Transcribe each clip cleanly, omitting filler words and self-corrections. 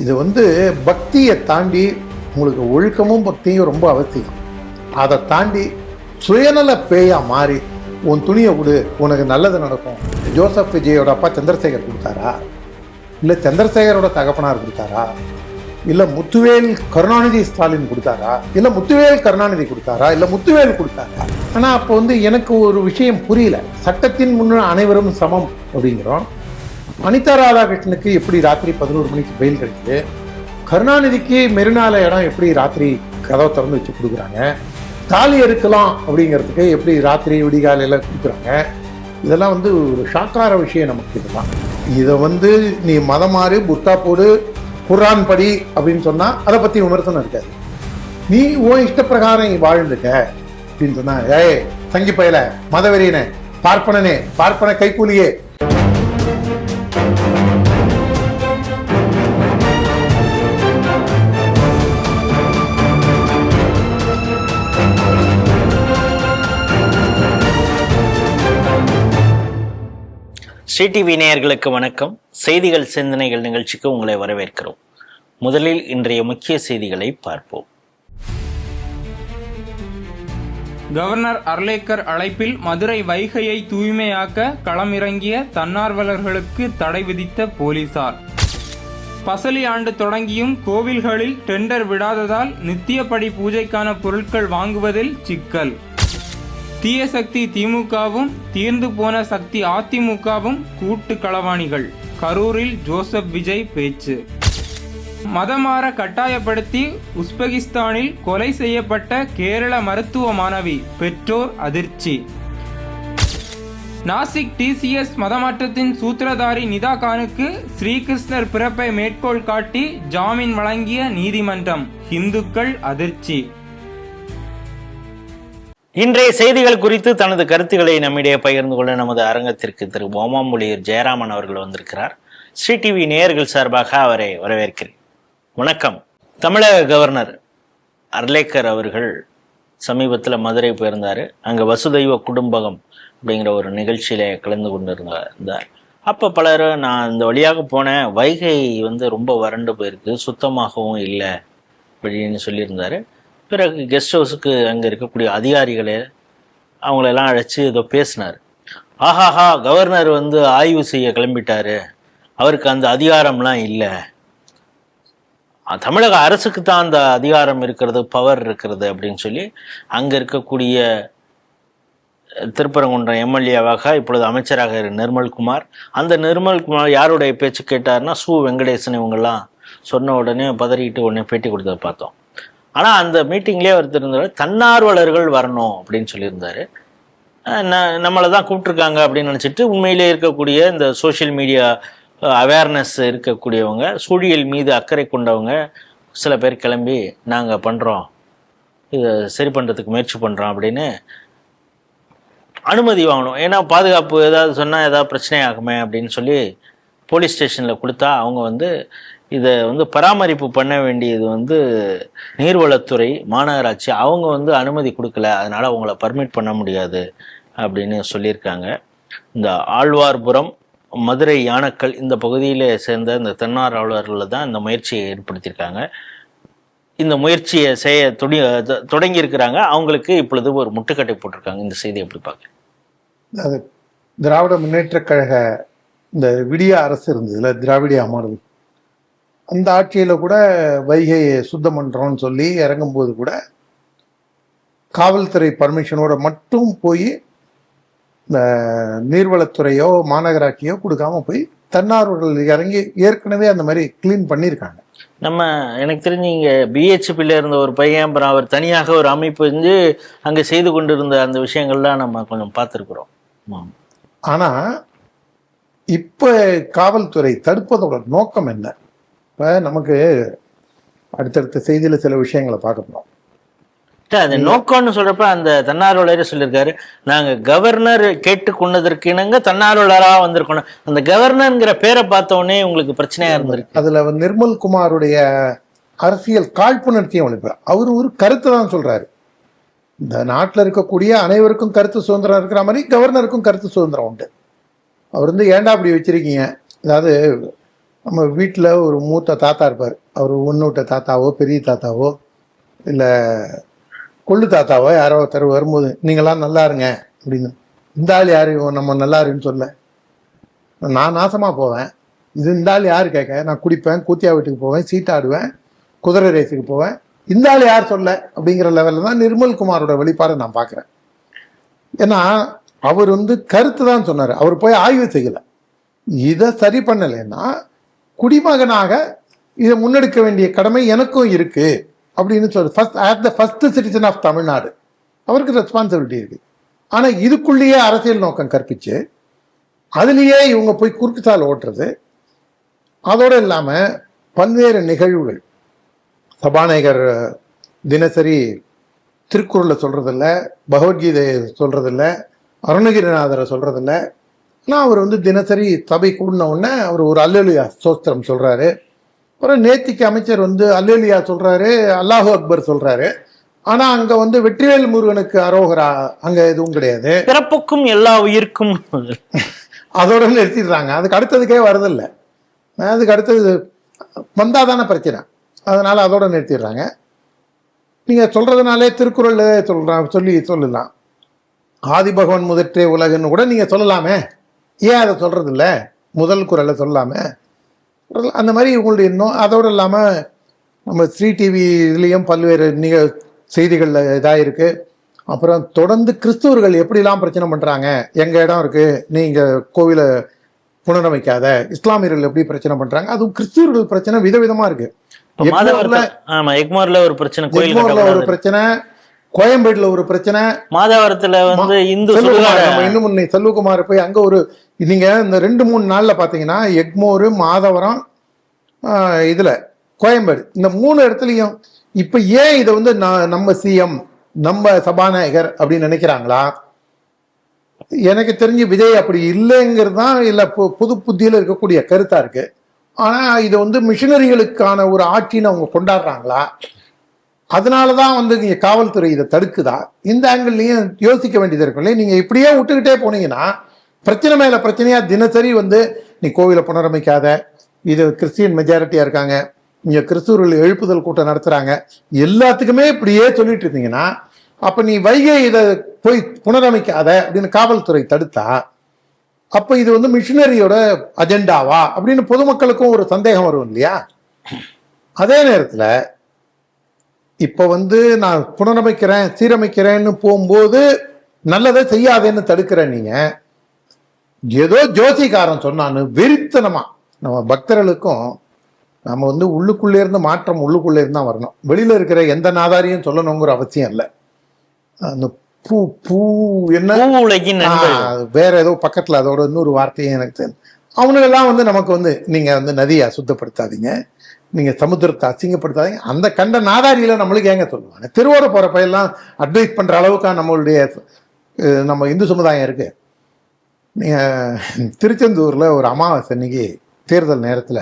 இது பக்தியை தாண்டி உங்களுக்கு ஒழுக்கமும் பக்தியும் ரொம்ப அவசியம். அதை தாண்டி சுயநல பேயா மாறி உன் துணியை விடு உனக்கு நல்லது நடக்கும். ஜோசப் விஜயோட அப்பா சந்திரசேகர் கொடுத்தாரா, இல்லை சந்திரசேகரோட தகப்பனார் கொடுத்தாரா, இல்லை முத்துவேல் கருணாநிதி ஸ்டாலின் கொடுத்தாரா, இல்லை முத்துவேல் கருணாநிதி கொடுத்தாரா, இல்லை முத்துவேல் கொடுத்தாரா? ஆனால் அப்போ எனக்கு ஒரு விஷயம் புரியல. சட்டத்தின் முன்னு அனைவரும் சமம் அப்படிங்கிறோம். அனிதா ராதாகிருஷ்ணனுக்கு எப்படி ராத்திரி 11 மணிக்கு பெயில் கிடைக்குது? கருணாநிதிக்கு மெரினால இடம் எப்படி ராத்திரி கதவை திறந்து வச்சு கொடுக்குறாங்க? தாலி எடுக்கலாம் அப்படிங்கிறதுக்கு எப்படி ராத்திரி விடிகாலையில் கொடுக்குறாங்க? இதெல்லாம் ஒரு ஷாக்கார விஷயம் நமக்கு. இதெல்லாம் இதை நீ மதம் மாறி புத்தா போடு குர்ஆன் படி அப்படின்னு சொன்னால் அதை பற்றி விமர்சனம் இருக்காது. நீ உன் இஷ்ட பிரகாரம் வாழ்ந்துக்க அப்படின்னு சொன்னா, ஏய் தங்கி பயல, மதவெறியனே, பார்ப்பனனே, பார்ப்பன கைக்கூலியே. ஸ்ரீ டிவி நேயர்களுக்கு வணக்கம். செய்திகள் சிந்தனைகள் நிகழ்ச்சிக்கு உங்களை வரவேற்கிறோம். முதலில் இன்றைய முக்கிய செய்திகளை பார்ப்போம். கவர்னர் அர்லேக்கர் அழைப்பில் மதுரை வைகையை தூய்மையாக்க களமிறங்கிய தன்னார்வலர்களுக்கு தடை விதித்த போலீசார். பசலி ஆண்டு தொடங்கியும் கோவில்களில் டெண்டர் விடாததால் நித்தியப்படி பூஜைக்கான பொருட்கள் வாங்குவதில் சிக்கல். தீய சக்தி திமுகவும் தீர்ந்து போன சக்தி அதிமுகவும் கூட்டு களவாணிகள். கரூரில் ஜோசப் விஜய் பேச்சு. மதமாற கட்டாயப்படுத்தி உஸ்பெகிஸ்தானில் கொலை செய்யப்பட்ட கேரள மருத்துவ மாணவி, பெற்றோர் அதிர்ச்சி. நாசிக் டிசிஎஸ் மதமாற்றத்தின் சூத்திரதாரி நிதா கானுக்கு ஸ்ரீகிருஷ்ணர் பிறப்பை மேற்கோள் காட்டி ஜாமீன் வழங்கிய நீதிமன்றம். இந்துக்கள் அதிர்ச்சி. இன்றைய செய்திகள் குறித்து தனது கருத்துக்களை நம்மிடையே பகிர்ந்து கொள்ள நமது அரங்கத்திற்கு திரு ஓமாம்புலியூர் ஜெயராமன் அவர்கள் வந்திருக்கிறார். ஸ்ரீ டிவி நேயர்கள் சார்பாக அவரை வரவேற்கிறேன். வணக்கம். தமிழக கவர்னர் அர்லேக்கர் அவர்கள் சமீபத்தில் மதுரை போயிருந்தார். அங்கே வசுதெய்வ குடும்பகம் அப்படிங்கிற ஒரு நிகழ்ச்சியில கலந்து கொண்டிருந்தார். அப்போ பலர், நான் இந்த வழியாக போனேன், வைகை ரொம்ப வறண்டு போயிருக்கு, சுத்தமாகவும் இல்லை அப்படின்னு சொல்லியிருந்தார். பிறகு கெஸ்ட் ஹவுஸுக்கு அங்கே இருக்கக்கூடிய அதிகாரிகளே அவங்களெல்லாம் அழைச்சி ஏதோ பேசினார். ஆஹாஹா, கவர்னர் ஆய்வு செய்ய கிளம்பிட்டாரு, அவருக்கு அந்த அதிகாரம்லாம் இல்லை, தமிழக அரசுக்கு தான் அந்த அதிகாரம் இருக்கிறது, பவர் இருக்கிறது அப்படின்னு சொல்லி அங்கே இருக்கக்கூடிய திருப்பரங்குன்றம் எம்எல்ஏவாக இப்பொழுது அமைச்சராக நிர்மல்குமார், அந்த நிர்மல்குமார் யாருடைய பேச்சு கேட்டார்னா சு வெங்கடேசன் இவங்கெல்லாம் சொன்ன உடனே பதறிக்கிட்டு உடனே பேட்டி கொடுத்ததை பார்த்தோம். ஆனால் அந்த மீட்டிங்லேயே அவர் தெரிந்தார், தன்னார்வலர்கள் வரணும் அப்படின்னு சொல்லியிருந்தாரு. நம்மளை தான் கூப்பிட்ருக்காங்க அப்படின்னு நினச்சிட்டு உண்மையிலே இருக்கக்கூடிய இந்த சோஷியல் மீடியா அவேர்னஸ் இருக்கக்கூடியவங்க, சூழியல் மீது அக்கறை கொண்டவங்க சில பேர் கிளம்பி நாங்கள் பண்ணுறோம், இதை சரி பண்ணுறதுக்கு முயற்சி பண்ணுறோம் அப்படின்னு அனுமதி வாங்கணும். ஏன்னா பாதுகாப்பு ஏதாவது சொன்னால் ஏதாவது பிரச்சனை ஆகுமே அப்படின்னு சொல்லி போலீஸ் ஸ்டேஷனில் கொடுத்தா அவங்க இதை பராமரிப்பு பண்ண வேண்டியது நீர்வளத்துறை, மாநகராட்சி, அவங்க அனுமதி கொடுக்கல, அதனால் அவங்கள பர்மிட் பண்ண முடியாது அப்படின்னு சொல்லியிருக்காங்க. இந்த ஆழ்வார்புரம், மதுரை, யானக்கல் இந்த பகுதியில் சேர்ந்த இந்த தன்னார்வலர்கள் தான் இந்த முயற்சியை ஏற்படுத்தியிருக்காங்க. இந்த முயற்சியை செய்ய தொடங்கி இருக்கிறாங்க. அவங்களுக்கு இப்பொழுது ஒரு முட்டுக்கட்டை போட்டிருக்காங்க. இந்த செய்தி எப்படி பார்க்க? திராவிட முன்னேற்ற கழக இந்த விடிய அரசு இருந்ததுல, திராவிடியா மாடல், அந்த ஆட்சியில் கூட வைகையை சுத்தம் பண்ணுறோன்னு சொல்லி இறங்கும்போது கூட காவல்துறை பர்மிஷனோட மட்டும் போய் இந்த நீர்வளத்துறையோ மாநகராட்சியோ கொடுக்காம போய் தன்னார்வலர்கள் இறங்கி ஏற்கனவே அந்த மாதிரி கிளீன் பண்ணியிருக்காங்க. எனக்கு தெரிஞ்சு இங்கே பிஹெச்பியில் இருந்த ஒரு பையன், அப்புறம் அவர் தனியாக ஒரு அமைப்பு அங்கே செய்து கொண்டிருந்த அந்த விஷயங்கள்லாம் நம்ம கொஞ்சம் பார்த்துருக்குறோம். ஆனால் இப்போ காவல்துறை தடுப்பதோட நோக்கம் என்ன? இப்போ நமக்கு அடுத்தடுத்த செய்தியில் சில விஷயங்களை பார்க்க போகிறோம். அது நோக்கம்னு சொல்றப்ப அந்த தன்னார்வலரே சொல்லியிருக்காரு, நாங்கள் கவர்னர் கேட்டுக்கொண்டதற்கு இணங்க தன்னார்வலராக வந்திருக்கணும். அந்த கவர்னர்ங்கிற பேரை பார்த்த உடனே உங்களுக்கு பிரச்சனையா இருந்திருக்கு. அதுல நிர்மல்குமாருடைய அரசியல் காழ்ப்புணர்ச்சியும் வலிப்பார். அவரு ஒரு கருத்தை தான் சொல்றாரு. இந்த நாட்டில் இருக்கக்கூடிய அனைவருக்கும் கருத்து சுதந்திரம் இருக்கிற மாதிரி கவர்னருக்கும் கருத்து சுதந்திரம் உண்டு. அவர் ஏன்டா அப்படி வச்சிருக்கீங்க, அதாவது நம்ம வீட்டில் ஒரு மூத்த தாத்தா இருப்பார். அவர் ஒன்றுவிட்ட தாத்தாவோ பெரிய தாத்தாவோ இல்லை கொள்ளு தாத்தாவோ யாரோ ஒருத்தர் வரும்போது நீங்களாம் நல்லா இருங்க அப்படின்னு, இந்த ஆள் யார் நம்ம நல்லா இருன்னு சொல்ல, நான் நாசமாக போவேன். இது இந்த ஆள் யார் கேட்க, நான் குடிப்பேன், கூத்தியா வீட்டுக்கு போவேன், சீட்டாடுவேன், குதிரை ரேஸுக்கு போவேன், இந்த ஆள் யார் சொல்ல அப்படிங்கிற லெவலில் தான் நிர்மல் குமாரோட வெளிப்பாடை நான் பார்க்குறேன். ஏன்னா அவர் கருத்து தான் சொன்னார், அவர் போய் ஆய்வு செய்யலை. இதை சரி பண்ணலைன்னா குடிமகனாக இதை முன்னெடுக்க வேண்டிய கடமை எனக்கும் இருக்கு அப்படின்னு சொல்லி ஃபர்ஸ்ட் சிட்டிசன் ஆஃப் தமிழ்நாடு அவருக்கு ரெஸ்பான்சிபிலிட்டி இருக்கு. ஆனால் இதுக்குள்ளேயே அரசியல் நோக்கம் கற்பிச்சு அதுலேயே இவங்க போய் குறுக்குசால் ஓட்டுறது, அதோடு இல்லாமல் பல்வேறு நிகழ்வுகள் சபாநாயகர் தினசரி திருக்குறளை சொல்கிறதில்ல, பகவத்கீதையை சொல்கிறதில்ல, அருணகிரிநாதரை சொல்கிறதில்ல. ஆனால் அவர் தினசரி சபை கூடின உடனே அவர் ஒரு அல்லேலூயா ஸ்தோத்திரம் சொல்கிறாரு. அப்புறம் நேத்திக்கு அமைச்சர் அல்லேலூயா சொல்கிறாரு, அல்லாஹு அக்பர் சொல்கிறாரு. ஆனால் அங்கே வெற்றிவேல் முருகனுக்கு அரோகரா அங்கே எதுவும் கிடையாது. பிறப்புக்கும் எல்லா உயிர்க்கும் அதோட நிறுத்திடுறாங்க. அதுக்கு அடுத்ததுக்கே வரதில்லை. அதுக்கு அடுத்தது வந்தாதானே பிரச்சனை, அதனால் அதோட நிறுத்திடுறாங்க. நீங்கள் சொல்கிறதுனாலே திருக்குறள் சொல்லலாம். ஆதி பகவான் முதற்றே உலகுன்னு கூட நீங்கள் சொல்லலாமே, ஏன் அதை சொல்கிறது இல்லை? முதல் குறளை சொல்லலாமே. அந்த மாதிரி உங்களுடைய அதோடு இல்லாமல் நம்ம ஸ்ரீ டிவி இதுலேயும் பல்வேறு செய்திகளில் இதாக இருக்குது. அப்புறம் தொடர்ந்து கிறிஸ்துவர்கள் எப்படிலாம் பிரச்சனை பண்ணுறாங்க, எங்கள் இடம் இருக்குது நீங்கள் கோவிலை புனரமைக்காத, இஸ்லாமியர்கள் எப்படி பிரச்சனை பண்ணுறாங்க, அதுவும் கிறிஸ்துவர்கள் பிரச்சனை விதவிதமாக இருக்குது. எக்மோர்ல ஒரு பிரச்சனை, ஒரு பிரச்சனை, கோயம்பேடுல ஒரு பிரச்சனை, மாதவரத்துல இந்து இன்னும் செல்வகுமார் போய் அங்க ஒரு நீங்க இந்த 2-3 நாள்ல பாத்தீங்கன்னா எக்மோரு, மாதவரம், இதுல கோயம்பேடு, இந்த 3 இடத்துலயும் இப்ப ஏன் இதை நம்ம சிஎம் நம்ம சபாநாயகர் அப்படின்னு நினைக்கிறாங்களா? எனக்கு தெரிஞ்சு விஜய் அப்படி இல்லைங்கிறது தான் இல்ல புது புத்தியில இருக்கக்கூடிய கருத்தா இருக்கு. ஆனா இது மிஷினரிகளுக்கான ஒரு ஆட்சின்னு அவங்க கொண்டாடுறாங்களா? அதனாலதான் இங்க காவல்துறை இதை தடுக்குதா? இந்த ஆங்கிள்லயும் யோசிக்க வேண்டியது இருக்குல்ல. நீங்க இப்படியே விட்டுக்கிட்டே போனீங்கன்னா பிரச்சனை மேல பிரச்சனையா தினசரி நீ கோவிலை புனரமைக்காத, இது கிறிஸ்டியன் மெஜாரிட்டியா இருக்காங்க, இங்க கிறிஸ்துவர்கள் எழுப்புதல் கூட்டம் நடத்துறாங்க, எல்லாத்துக்குமே இப்படியே சொல்லிட்டு இருந்தீங்கன்னா அப்ப நீ வைகை இதை போய் புனரமைக்காத அப்படின்னு காவல்துறை தடுத்தா அப்ப இது மிஷினரியோட அஜெண்டாவா அப்படின்னு பொதுமக்களுக்கும் ஒரு சந்தேகம் வரும் இல்லையா? அதே நேரத்துல இப்ப நான் புனரமைக்கிறேன் சீரமைக்கிறேன்னு போகும்போது நல்லதை செய்யாதேன்னு தடுக்கிறேன். நீங்க ஏதோ ஜோசிக்காரன் சொன்னான்னு வெறித்தனமா நம்ம பக்தர்களுக்கும் நம்ம உள்ளுக்குள்ளே இருந்து மாற்றம் உள்ளுக்குள்ளே இருந்து தான் வரணும். வெளியில இருக்கிற எந்த நாதாரியும் சொல்லணுங்கிற அவசியம் இல்லை. அந்த பூ பூ என்ன வேற ஏதோ பக்கத்துல அதோட இன்னொரு வார்த்தையும் எனக்கு தெரியும். அவனுங்கெல்லாம் நமக்கு நீங்க நதியை அசுத்தப்படுத்தாதீங்க, நீங்க சமுத்திரத்தை அசிங்கப்படுத்தாதீங்க, அந்த கண்ட நாதாரியில நம்மளுக்கு ஏங்க சொல்லுவாங்க? திருவோட போறப்ப எல்லாம் அட்வைஸ் பண்ற அளவுக்கு நம்ம இந்து சமுதாயம் இருக்கு. நீங்க திருச்செந்தூர்ல ஒரு அமாவாசை அன்னைக்கு தேர்தல் நேரத்துல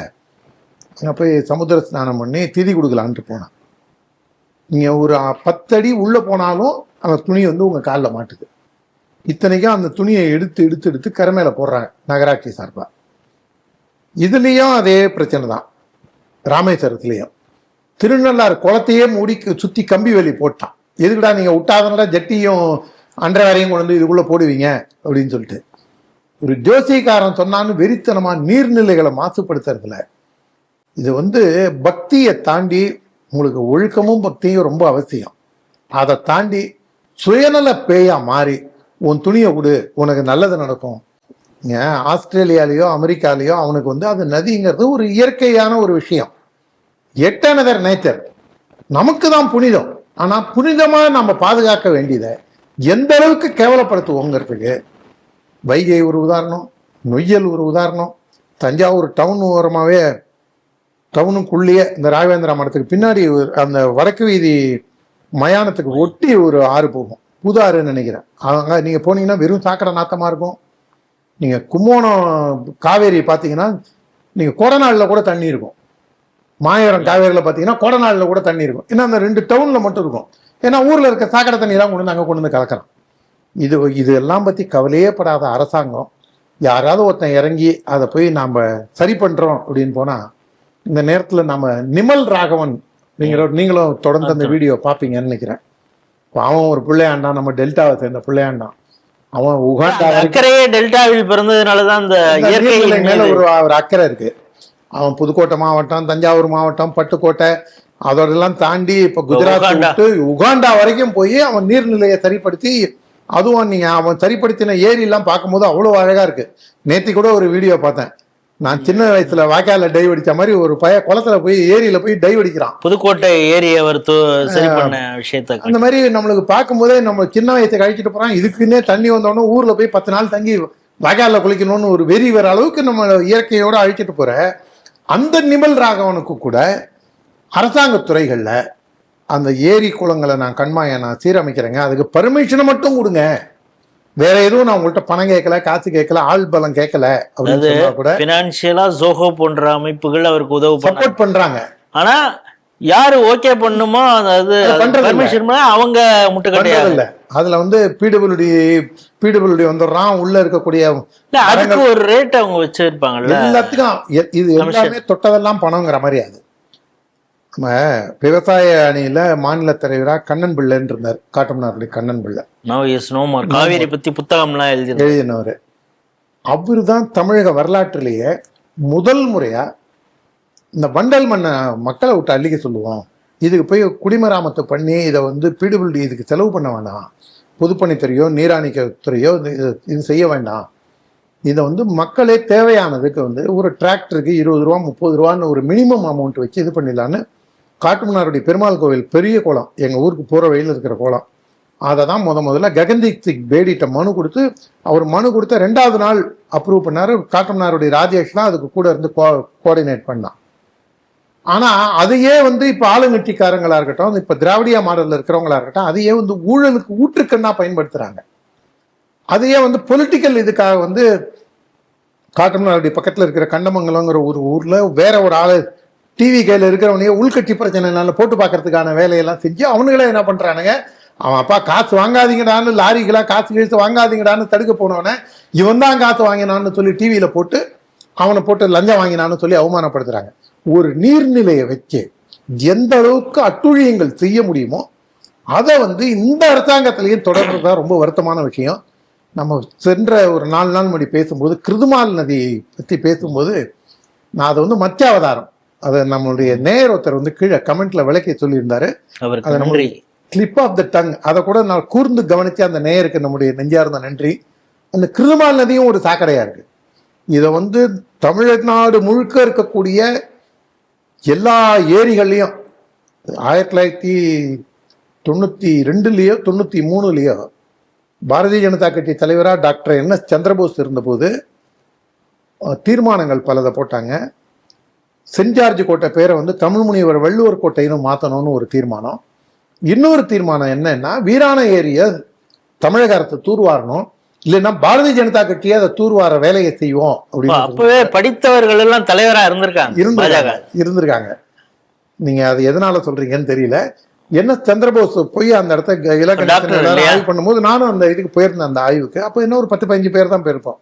அங்க போய் சமுத்திர ஸ்நானம் பண்ணி திதி கொடுக்கலான்ட்டு போனான். நீங்க ஒரு 10 அடி உள்ள போனாலும் அந்த துணி உங்க காலில் மாட்டுது. இத்தனைக்கும் அந்த துணியை எடுத்து கரை மேல போடுறாங்க நகராட்சி சார்பா. இதுலயும் அதே பிரச்சனை தான். ராமேஸ்வரத்துலயும் திருநள்ளாறு குளத்தையே மூடி சுத்தி கம்பி வேலி போட்டான். எதுக்குடா நீங்க விட்டாதனடா ஜட்டியும் அன்றைவரையும் கொண்டு இதுக்குள்ள போடுவீங்க அப்படின்னு சொல்லிட்டு ஒரு ஜோசியக்காரன் சொன்னான்னு வெறித்தனமா நீர்நிலைகளை மாசுபடுத்துறதுல இது பக்தியை தாண்டி உங்களுக்கு ஒழுக்கமும் பக்தியும் ரொம்ப அவசியம். அதை தாண்டி சுயநல பேயா மாறி உன் துணியை விடு உனக்கு நல்லது நடக்கும். ஆஸ்திரேலியாலேயோ அமெரிக்காலேயோ அவனுக்கு அது நதிங்கிறது ஒரு இயற்கையான ஒரு விஷயம். எட் அனதர் நேச்சர். நமக்கு தான் புனிதம். ஆனா புனிதமா நம்ம பாதுகாக்க வேண்டியதை எந்த அளவுக்கு கேவலப்படுத்துவோங்கிறதுக்கு வைகை ஒரு உதாரணம், நொய்யல் ஒரு உதாரணம். தஞ்சாவூர் டவுன் ஓரமாவே டவுனுக்குள்ளேயே இந்த ராகவேந்திரா மடத்துக்கு பின்னாடி அந்த வடக்கு வீதி மயானத்துக்கு ஒட்டி ஒரு ஆறு போகும், புதாறுன்னு நினைக்கிறேன். அங்கே நீங்கள் போனீங்கன்னா வெறும் சாக்கடை நாத்தமாக இருக்கும். நீங்கள் கும்போணம் காவேரி பார்த்தீங்கன்னா நீங்கள் கொடநாளில் கூட தண்ணி இருக்கும். மாயவரம் காவேரியில் பார்த்தீங்கன்னா கொடநாளில் கூட தண்ணி இருக்கும். ஏன்னா அந்த 2 டவுனில் மட்டும் இருக்கும். ஏன்னா ஊரில் இருக்க சாக்கடை தண்ணியெல்லாம் கொண்டு வந்து அங்கே கொண்டு வந்து கலக்கிறோம். இது எல்லாம் பற்றி கவலையே படாத அரசாங்கம் யாராவது ஒருத்தன் இறங்கி அதை போய் நாம் சரி பண்ணுறோம் அப்படின்னு போனால், இந்த நேரத்தில் நம்ம நிமல் ராகவன் நீங்களும் தொடர்ந்து அந்த வீடியோ பார்ப்பீங்கன்னு நினைக்கிறேன். அவன் ஒரு பிள்ளையாண்டான், நம்ம டெல்டாவை சேர்ந்த பிள்ளையாண்டான். அவன் உகாண்டா அக்கறையே டெல்டாவில் பிறந்ததுனாலதான் அந்த இயற்கை மேல ஒரு அக்கறை இருக்கு. அவன் புதுக்கோட்டை மாவட்டம், தஞ்சாவூர் மாவட்டம், பட்டுக்கோட்டை, அதோடெல்லாம் தாண்டி இப்ப குஜராத் விட்டு உகாண்டா வரைக்கும் போய் அவன் நீர்நிலையை சரிப்படுத்தி, அதுவும் நீங்க அவன் சரிப்படுத்தின ஏரி எல்லாம் பார்க்கும்போது அவ்வளவு அழகா இருக்கு. நேத்தி கூட ஒரு வீடியோ பார்த்தேன். நான் சின்ன வயசுல வாய்க்கால டைவ் அடிச்ச மாதிரி ஒரு குளத்துல போய் ஏரியில போய் டைவ் அடிக்கிறான். புதுக்கோட்டை ஏரியை அவர் சரி பண்ண விஷயத்த அந்த மாதிரி நம்மளுக்கு பார்க்கும்போதே நம்ம சின்ன வயசை கழிச்சுட்டு போறான். இதுக்குன்னே தண்ணி வந்தோடனே ஊர்ல போய் 10 நாள் தங்கி வாய்க்கால குளிக்கணும்னு ஒரு வெறி வர அளவுக்கு நம்ம இயற்கையோட அழிச்சிட்டு போற அந்த நிமல் ராகவனுக்கு கூட அரசாங்க துறைகள்ல அந்த ஏரி குளங்களை நான் கண்மாயை நான் சீரமைக்கிறேங்க, அதுக்கு பர்மிஷனை மட்டும் கொடுங்க, வேற எதுவும் நான் உங்கள்கிட்ட பணம் கேட்கல, காசு கேட்கல, ஆள் பலம் கேட்கல அப்படின்னு கூட பினான்சியலா ஜோஹோ போன்ற அமைப்புகள் அவருக்கு உதவு சப்போர்ட் பண்றாங்க. ஆனா யாரு ஓகே பண்ணுமோ அதாவது அவங்க முட்டுக்கட்டையா இல்ல. அதுல வந்து பிடபிள்யூடி வந்துடுறான். உள்ள இருக்கக்கூடிய அதுக்கு ஒரு ரேட் அவங்க வச்சிருப்பாங்கல்ல, எல்லாத்துக்கும் இது எல்லாமே தொட்டதெல்லாம் பணங்கிற மாதிரி. அது நம்ம விவசாய அணியில மாநில தலைவரா கண்ணன் பிள்ளைன்னு இருந்தார், காட்டுமன்னாருடைய கண்ணன் பிள்ளை. காவேரி பத்தி புத்தகம்லாம் எழுதினவர். அவரு தான் தமிழக வரலாற்றிலேயே முதல் முறையா இந்த வண்டல் மண்ணை மக்களை விட்டு அள்ளிக்க சொல்லுவோம், இதுக்கு போய் குடிமராமத்து பண்ணி இதை வந்து பிடபிள்யூடி இதுக்கு செலவு பண்ண வேண்டாம், பொதுப்பணித்துறையோ நீராணிக்கத்துறையோ இது செய்ய வேண்டாம், இதை வந்து மக்களே தேவையானதுக்கு வந்து ஒரு டிராக்டருக்கு 20 ரூபா 30 ரூபான்னு ஒரு மினிமம் அமௌண்ட் வச்சு இது பண்ணிடலான்னு காட்டுமன்னாருடைய பெருமாள் கோவில் பெரிய கோலம், எங்கள் ஊருக்கு போகிற வழியில் இருக்கிற கோலம், அதை தான் முதல்ல ககன்தீப் சிங் பேடிட்ட மனு கொடுத்து, அவர் மனு கொடுத்த 2வது நாள் அப்ரூவ் பண்ணார். காட்டுமன்னாருடைய ராஜேஷ் தான் அதுக்கு கூட இருந்து கோஆர்டினேட் பண்ணான். ஆனால் அதையே வந்து இப்போ ஆளுங்கட்சிக்காரங்களா இருக்கட்டும், இப்போ திராவிடியா மாடலில் இருக்கிறவங்களா இருக்கட்டும், அதையே வந்து ஊழலுக்கு ஊற்றுக்கண்ணா பயன்படுத்துகிறாங்க. அதையே வந்து பொலிட்டிக்கல் இதுக்காக வந்து காட்டுமன்னாருடைய பக்கத்தில் இருக்கிற கண்டமங்கலங்கிற ஒரு ஊரில் வேற ஒரு ஆளு டிவி கையில் இருக்கிறவனையே உள்கட்சி பிரச்சனைனால போட்டு பார்க்கறதுக்கான வேலையெல்லாம் செஞ்சு அவனுங்களே என்ன பண்ணுறானுங்க, அவன் அப்பா காசு வாங்காதீங்கடான்னு, லாரிகளா காசு கழித்து வாங்காதீங்கடான்னு தடுக்க போனவனே இவன் தான் காசு வாங்கினான்னு சொல்லி டிவியில் போட்டு அவனை போட்டு லஞ்சம் வாங்கினான்னு சொல்லி அவமானப்படுத்துறாங்க. ஒரு நீர்நிலையை வச்சு எந்த அளவுக்கு அட்டுழியங்கள் செய்ய முடியுமோ அதை வந்து இந்த அரசாங்கத்திலையும் தொடர்றதுதான் ரொம்ப வருத்தமான விஷயம். நம்ம சென்ற ஒரு 4 நாள் முன்னாடி பேசும்போது கிருதுமால் நதியை பற்றி பேசும்போது நான் அதை வந்து மத்திய அவதாரம், அதை நம்மளுடைய நேயர் ஒருத்தர் வந்து கீழே கமெண்ட்ல விளக்கி சொல்லியிருந்தாரு. அதை நம்மளுடைய கிளிப் ஆஃப் த டங், அதை கூட நான் கூர்ந்து கவனிச்சு அந்த நேயருக்கு நம்முடைய நெஞ்சார்ந்த நன்றி. அந்த கிருதுமால் நதியும் ஒரு சாக்கடையா இருக்கு. இதை வந்து தமிழ்நாடு முழுக்க இருக்கக்கூடிய எல்லா ஏரிகள்லையும் 1992லயோ 93லயோ பாரதிய ஜனதா கட்சி தலைவராக டாக்டர் NS சந்திரபோஸ் இருந்தபோது தீர்மானங்கள் பலதை போட்டாங்க. சென்ட் ஜார்ஜ் கோட்டை பேரை வந்து தமிழ் முனிவர் வள்ளுவர் கோட்டைன்னு மாற்றணும்னு ஒரு தீர்மானம். இன்னொரு தீர்மானம் என்னன்னா, வீராண ஏரியை தமிழக அரசு தூர்வாரணும், இல்லைன்னா பாரதிய ஜனதா கட்சியை அதை தூர்வார வேலையை செய்வோம் அப்படின்னு. அப்பவே படித்தவர்கள் எல்லாம் தலைவரா இருந்திருக்காங்க. நீங்க அது எதனால சொல்றீங்கன்னு தெரியல. NS சந்திரபோஸ் போய் அந்த இடத்த இலக்கண ஆய்வு பண்ணும்போது நானும் அந்த இதுக்கு போயிருந்தேன், அந்த ஆய்வுக்கு. அப்போ இன்னும் ஒரு 10-15 பேர் தான் போயிருப்போம்.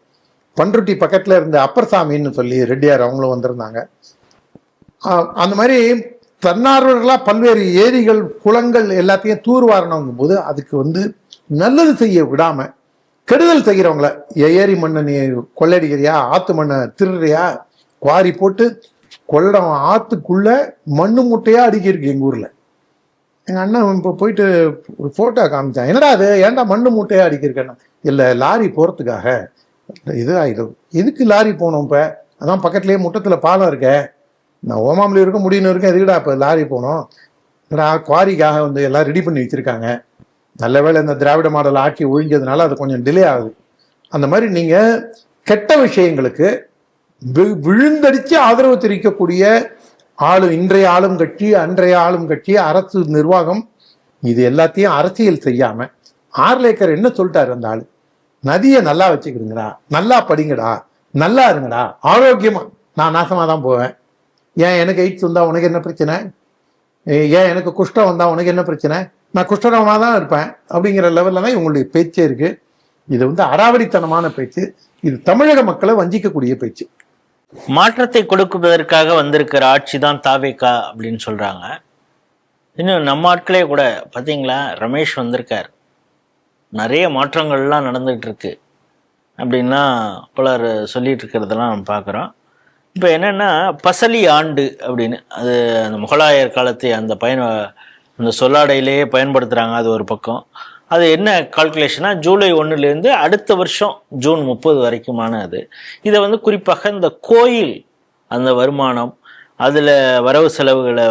பண்ருட்டி பக்கத்துல இருந்த அப்பர் சாமின்னு சொல்லி ரெட்டியார் அவங்களும் வந்திருந்தாங்க. அந்த மாதிரி தன்னார்வர்களா பல்வேறு ஏரிகள் குளங்கள் எல்லாத்தையும் தூர்வாரணுங்கும் போது அதுக்கு வந்து நல்லது செய்ய விடாம கெடுதல் செய்கிறவங்கள, ஏரி மண்ணை நீ கொள்ளடிக்கிறியா, ஆத்து மண்ணை திருடுறியா, குவாரி போட்டு கொள்ளம் ஆத்துக்குள்ள மண்ணு மூட்டையா அடிக்கிருக்கு. எங்க ஊர்ல எங்க அண்ணன் இப்போ போயிட்டு ஒரு போட்டோ காமிச்சான், என்னடா அது ஏன்டா மண்ணு மூட்டையா அடிக்கிருக்கேன்னா, இல்லை லாரி போறதுக்காக. இது ஆயிடும், எதுக்கு லாரி போகணும், இப்போ அதான் பக்கத்துலேயே முட்டத்துல பாலம் இருக்க, நான் ஓமாமலி இருக்க முடியும்னு இருக்கேன், எதுக்குடா இப்போ லாரி போகணும், என்னடா குவாரிக்காக வந்து எல்லாம் ரெடி பண்ணி வச்சிருக்காங்க. நல்ல வேளை இந்த திராவிட மாடல் ஆட்சி ஒழிஞ்சதுனால அது கொஞ்சம் டிலே ஆகுது. அந்த மாதிரி நீங்க கெட்ட விஷயங்களுக்கு விழுந்தடிச்சு ஆதரவு தெரிவிக்கக்கூடிய இன்றைய ஆளும் கட்சி, அன்றைய ஆளும் கட்சி, அரசு நிர்வாகம், இது எல்லாத்தையும் அரசியல் செய்யாம ஆர்லேக்கர் என்ன சொல்லிட்டாரு, அந்த ஆளு நதியை நல்லா வச்சுக்கிடுங்கடா, நல்லா படிங்கடா, நல்லா இருங்கடா, ஆரோக்கியமா, நான் நாசமா தான் போவேன், ஏன் எனக்கு எய்ட்ஸ் வந்தா உனக்கு என்ன பிரச்சனை, ஏன் எனக்கு குஷ்டம் வந்தா உனக்கு என்ன பிரச்சனை, நான் குஷ்டரோகமாக தான் இருப்பேன் அப்படிங்கிற லெவலில் தான் இவங்களுடைய பேச்சே இருக்கு. இது வந்து அடாவடித்தனமான பேச்சு. இது தமிழக மக்களை வஞ்சிக்கக்கூடிய பேச்சு. மாற்றத்தை கொடுப்பதற்காக வந்திருக்கிற ஆட்சி தான் தாவேகா அப்படின்னு சொல்றாங்க. இன்னும் நம்ம ஆட்களே கூட பார்த்தீங்களா, ரமேஷ் வந்திருக்கார், நிறைய மாற்றங்கள்லாம் நடந்துகிட்டு இருக்கு அப்படின்னா பலர் சொல்லிட்டு இருக்கிறதெல்லாம் நம்ம பார்க்குறோம். இப்போ என்னென்னா பசலி ஆண்டு அப்படின்னு, அது அந்த முகலாயர் காலத்தை அந்த சொல்லாடையிலேயே பயன்படுத்துகிறாங்க. அது ஒரு பக்கம். அது என்ன கால்குலேஷனாக ஜூலை 1 அடுத்த வருஷம் ஜூன் 30 வரைக்குமான அது. இதை குறிப்பாக இந்த கோயில் அந்த வருமானம், அதில் வரவு செலவுகளை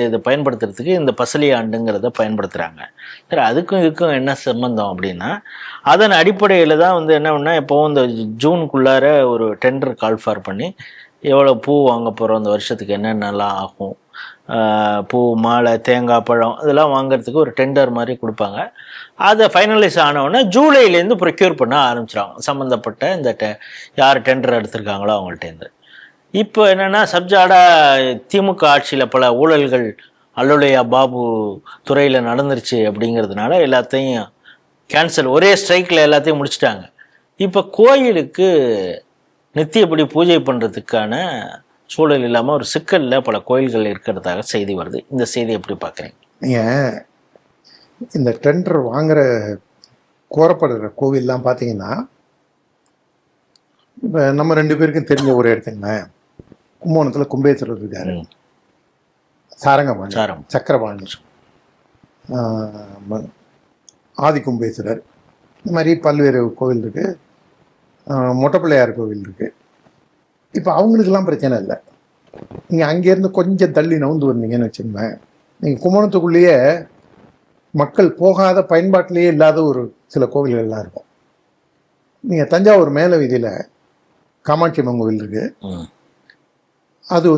இதை பயன்படுத்துறதுக்கு இந்த பசலி ஆண்டுங்கிறத பயன்படுத்துகிறாங்க. சரி, அதுக்கும் இதுக்கும் என்ன சம்பந்தம் அப்படின்னா, அதன் அடிப்படையில் தான் என்ன பண்ணால், இப்போது இந்த ஜூனுக்குள்ளார ஒரு டெண்டர் கால்ஃபார் பண்ணி எவ்வளோ பூ வாங்க போகிறோம், அந்த வருஷத்துக்கு என்னென்னலாம் ஆகும், பூ, மாலை, தேங்காய், பழம் இதெல்லாம் வாங்கிறதுக்கு ஒரு டெண்டர் மாதிரி கொடுப்பாங்க. அதை ஃபைனலைஸ் ஆனவுடனே ஜூலைலேருந்து ப்ரொக்யூர் பண்ண ஆரம்பிச்சிடுவாங்க சம்மந்தப்பட்ட இந்த யார் டெண்டர் எடுத்திருக்காங்களோ அவங்கள்ட்டேருந்து. இப்போ என்னென்னா சப்ஜாடா திமுக ஆட்சியில் பல ஊழல்கள் அல்லுலையா பாபு துறையில் நடந்துருச்சு அப்படிங்கிறதுனால எல்லாத்தையும் கேன்சல், ஒரே ஸ்ட்ரைக்கில் எல்லாத்தையும் முடிச்சிட்டாங்க. இப்போ கோயிலுக்கு நித்தியப்படி பூஜை பண்ணுறதுக்கான சூழல் இல்லாமல் ஒரு சிக்கலில் பல கோயில்கள் இருக்கிறதாக செய்தி வருது. இந்த செய்தி எப்படி பார்க்குறீங்க? நீங்கள் இந்த டெண்டர் வாங்குற கோரப்படுற கோவில்லாம் பார்த்தீங்கன்னா, இப்போ நம்ம 2 பேருக்கும் தெரிஞ்ச ஒரு எடுத்துங்களேன், கும்பகோணத்தில் கும்பேஸ்வரர் இருக்காரு, சாரங்கபாணி, சக்கரபாணி, ஆதி கும்பேஸ்வரர், இந்த மாதிரி பல்வேறு கோவில் இருக்குது, மொட்டைப்பிள்ளையார் கோவில் இருக்குது. இப்போ அவங்களுக்கெல்லாம் பிரச்சனை இல்லை. நீங்கள் அங்கேருந்து கொஞ்சம் தள்ளி நவுந்து வந்தீங்கன்னு வச்சுங்களேன், நீங்கள் கும்பகோணத்துக்குள்ளேயே மக்கள் போகாத பயன்பாட்டிலேயே இல்லாத ஒரு சில கோவில்கள்லாம் இருக்கும். நீங்கள் தஞ்சாவூர் மேல வீதியில் காமாட்சி அம்மன் கோவில் இருக்குது. அது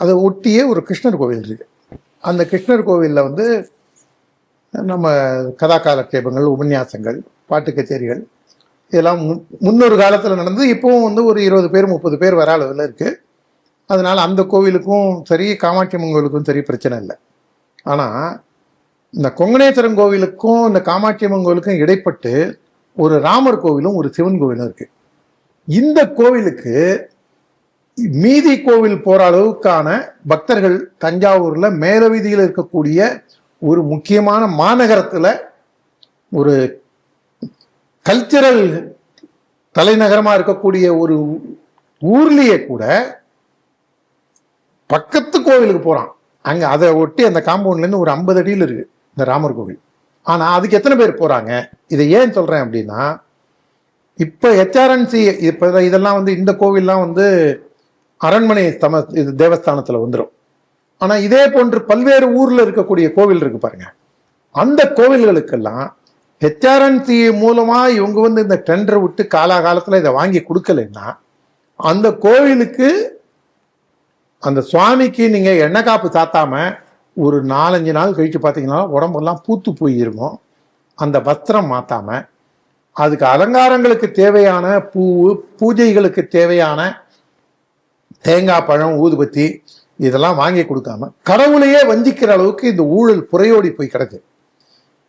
அதை ஒட்டியே ஒரு கிருஷ்ணர் கோவில் இருக்குது. அந்த கிருஷ்ணர் கோவிலில் நம்ம கதா காலட்சேபங்கள், உபன்யாசங்கள், பாட்டு கச்சேரிகள் இதெல்லாம் முன்னொரு காலத்தில் நடந்து இப்போவும் ஒரு 20 பேர் 30 பேர் வர அளவில் இருக்குது. அதனால் அந்த கோவிலுக்கும் சரி, காமாட்சி அம்மன் கோவிலுக்கும் சரி பிரச்சனை இல்லை. ஆனால் இந்த கொங்கணேஸ்வரன் கோவிலுக்கும் இந்த காமாட்சி அம்மன் கோவிலுக்கும் இடைப்பட்டு ஒரு ராமர் கோவிலும் ஒரு சிவன் கோவிலும் இருக்குது. இந்த கோவிலுக்கு மீதி கோவில் போகிற அளவுக்கான பக்தர்கள் தஞ்சாவூரில் மேல வீதியில் இருக்கக்கூடிய ஒரு முக்கியமான மாநகரத்தில் ஒரு கல்ச்சரல் தலைநகரமாக இருக்கக்கூடிய ஒரு ஊர்லேயே கூட பக்கத்து கோவிலுக்கு போகிறான். அங்கே அதை ஒட்டி அந்த காம்பவுண்ட்லேருந்து ஒரு 50 அடியில் இருக்குது இந்த ராமர் கோவில். ஆனால் அதுக்கு எத்தனை பேர் போகிறாங்க? இதை ஏன் சொல்கிறேன் அப்படின்னா, இப்போ ஹெச்ஆர்என்சி இப்போ இதெல்லாம் இந்த கோவில்லாம் அரண்மனை இது தேவஸ்தானத்தில் வந்துடும். ஆனால் இதே போன்று பல்வேறு ஊரில் இருக்கக்கூடிய கோவில் இருக்கு பாருங்க, அந்த கோவில்களுக்கெல்லாம் ஹெச்ஆர்என்சி மூலமாக இவங்க இந்த டெண்டர் விட்டு காலாகாலத்தில் இதை வாங்கி கொடுக்கலைன்னா, அந்த கோவிலுக்கு அந்த சுவாமிக்கு நீங்கள் எண்ணெய் காப்பு சாத்தாம ஒரு 4-5 நாள் கழித்து பார்த்தீங்கன்னா உடம்பெல்லாம் பூத்து போயிருக்கும். அந்த வஸ்திரம் மாற்றாம அதுக்கு அலங்காரங்களுக்கு தேவையான பூ, பூஜைகளுக்கு தேவையான தேங்காய், பழம், ஊதுபத்தி இதெல்லாம் வாங்கி கொடுக்காம கடவுளையே வஞ்சிக்கிற அளவுக்கு இந்த ஊழல் புறையோடி போய் கிடக்கு.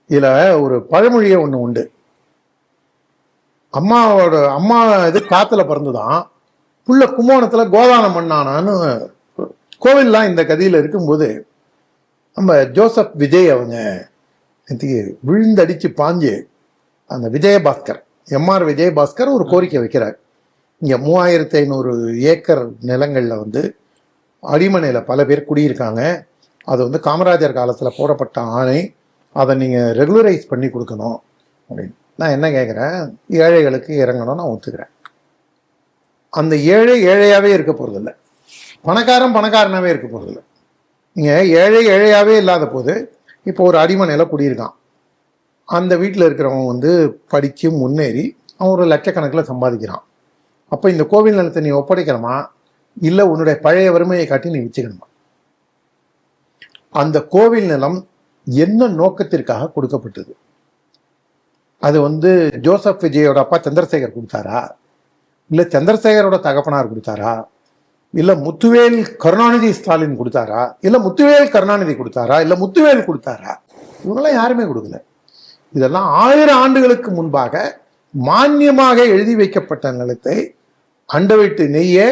இதில் ஒரு பழமொழியே ஒன்று உண்டு. அம்மா இது காத்துல பிறந்துதான் புள்ள கும்போணத்தில் கோதானம் பண்ணானான்னு கோவில்லாம் இந்த கதையில் இருக்கும்போது நம்ம ஜோசப் விஜய் அவங்க விழுந்தடிச்சு பாஞ்சு அந்த விஜயபாஸ்கர், எம்ஆர் விஜயபாஸ்கர் ஒரு கோரிக்கை வைக்கிறார். இங்கே 3500 ஏக்கர் நிலங்களில் அடிமனையில் பல பேர் குடியிருக்காங்க. அது காமராஜர் காலத்தில் போடப்பட்ட ஆணை, அதை நீங்கள் ரெகுலரைஸ் பண்ணி கொடுக்கணும் அப்படின்னு. நான் என்ன கேட்குறேன், ஏழைகளுக்கு இறங்கணும், நான் ஒத்துக்கிறேன். அந்த ஏழையாகவே இருக்க போகிறதில்ல, பணக்காரனாகவே இருக்க போகிறதில்ல. நீங்கள் ஏழையாகவே இல்லாத போது இப்போ ஒரு அடிமனையில் குடியிருக்கான். அந்த வீட்டில் இருக்கிறவங்க படித்து முன்னேறி அவன் ஒரு லட்சக்கணக்கில் சம்பாதிக்கிறான். அப்போ இந்த கோவில் நிலத்தை நீ ஒப்படைக்கிறமா, இல்லை உன்னுடைய பழைய வறுமையை காட்டி நீ வச்சுக்கணுமா? அந்த கோவில் நிலம் என்ன நோக்கத்திற்காக கொடுக்கப்பட்டது? அது ஜோசப் விஜயோட அப்பா சந்திரசேகர் கொடுத்தாரா, இல்லை சந்திரசேகரோட தகப்பனார் கொடுத்தாரா, இல்லை முத்துவேல் கருணாநிதி ஸ்டாலின் கொடுத்தாரா, இல்லை முத்துவேல் கருணாநிதி கொடுத்தாரா, இல்லை முத்துவேல் கொடுத்தாரா? இவங்கெல்லாம் யாருமே கொடுக்கல. இதெல்லாம் 1000 ஆண்டுகளுக்கு முன்பாக மானியமாக எழுதி வைக்கப்பட்ட நிலத்தை அண்டை வீட்டு நெய்யே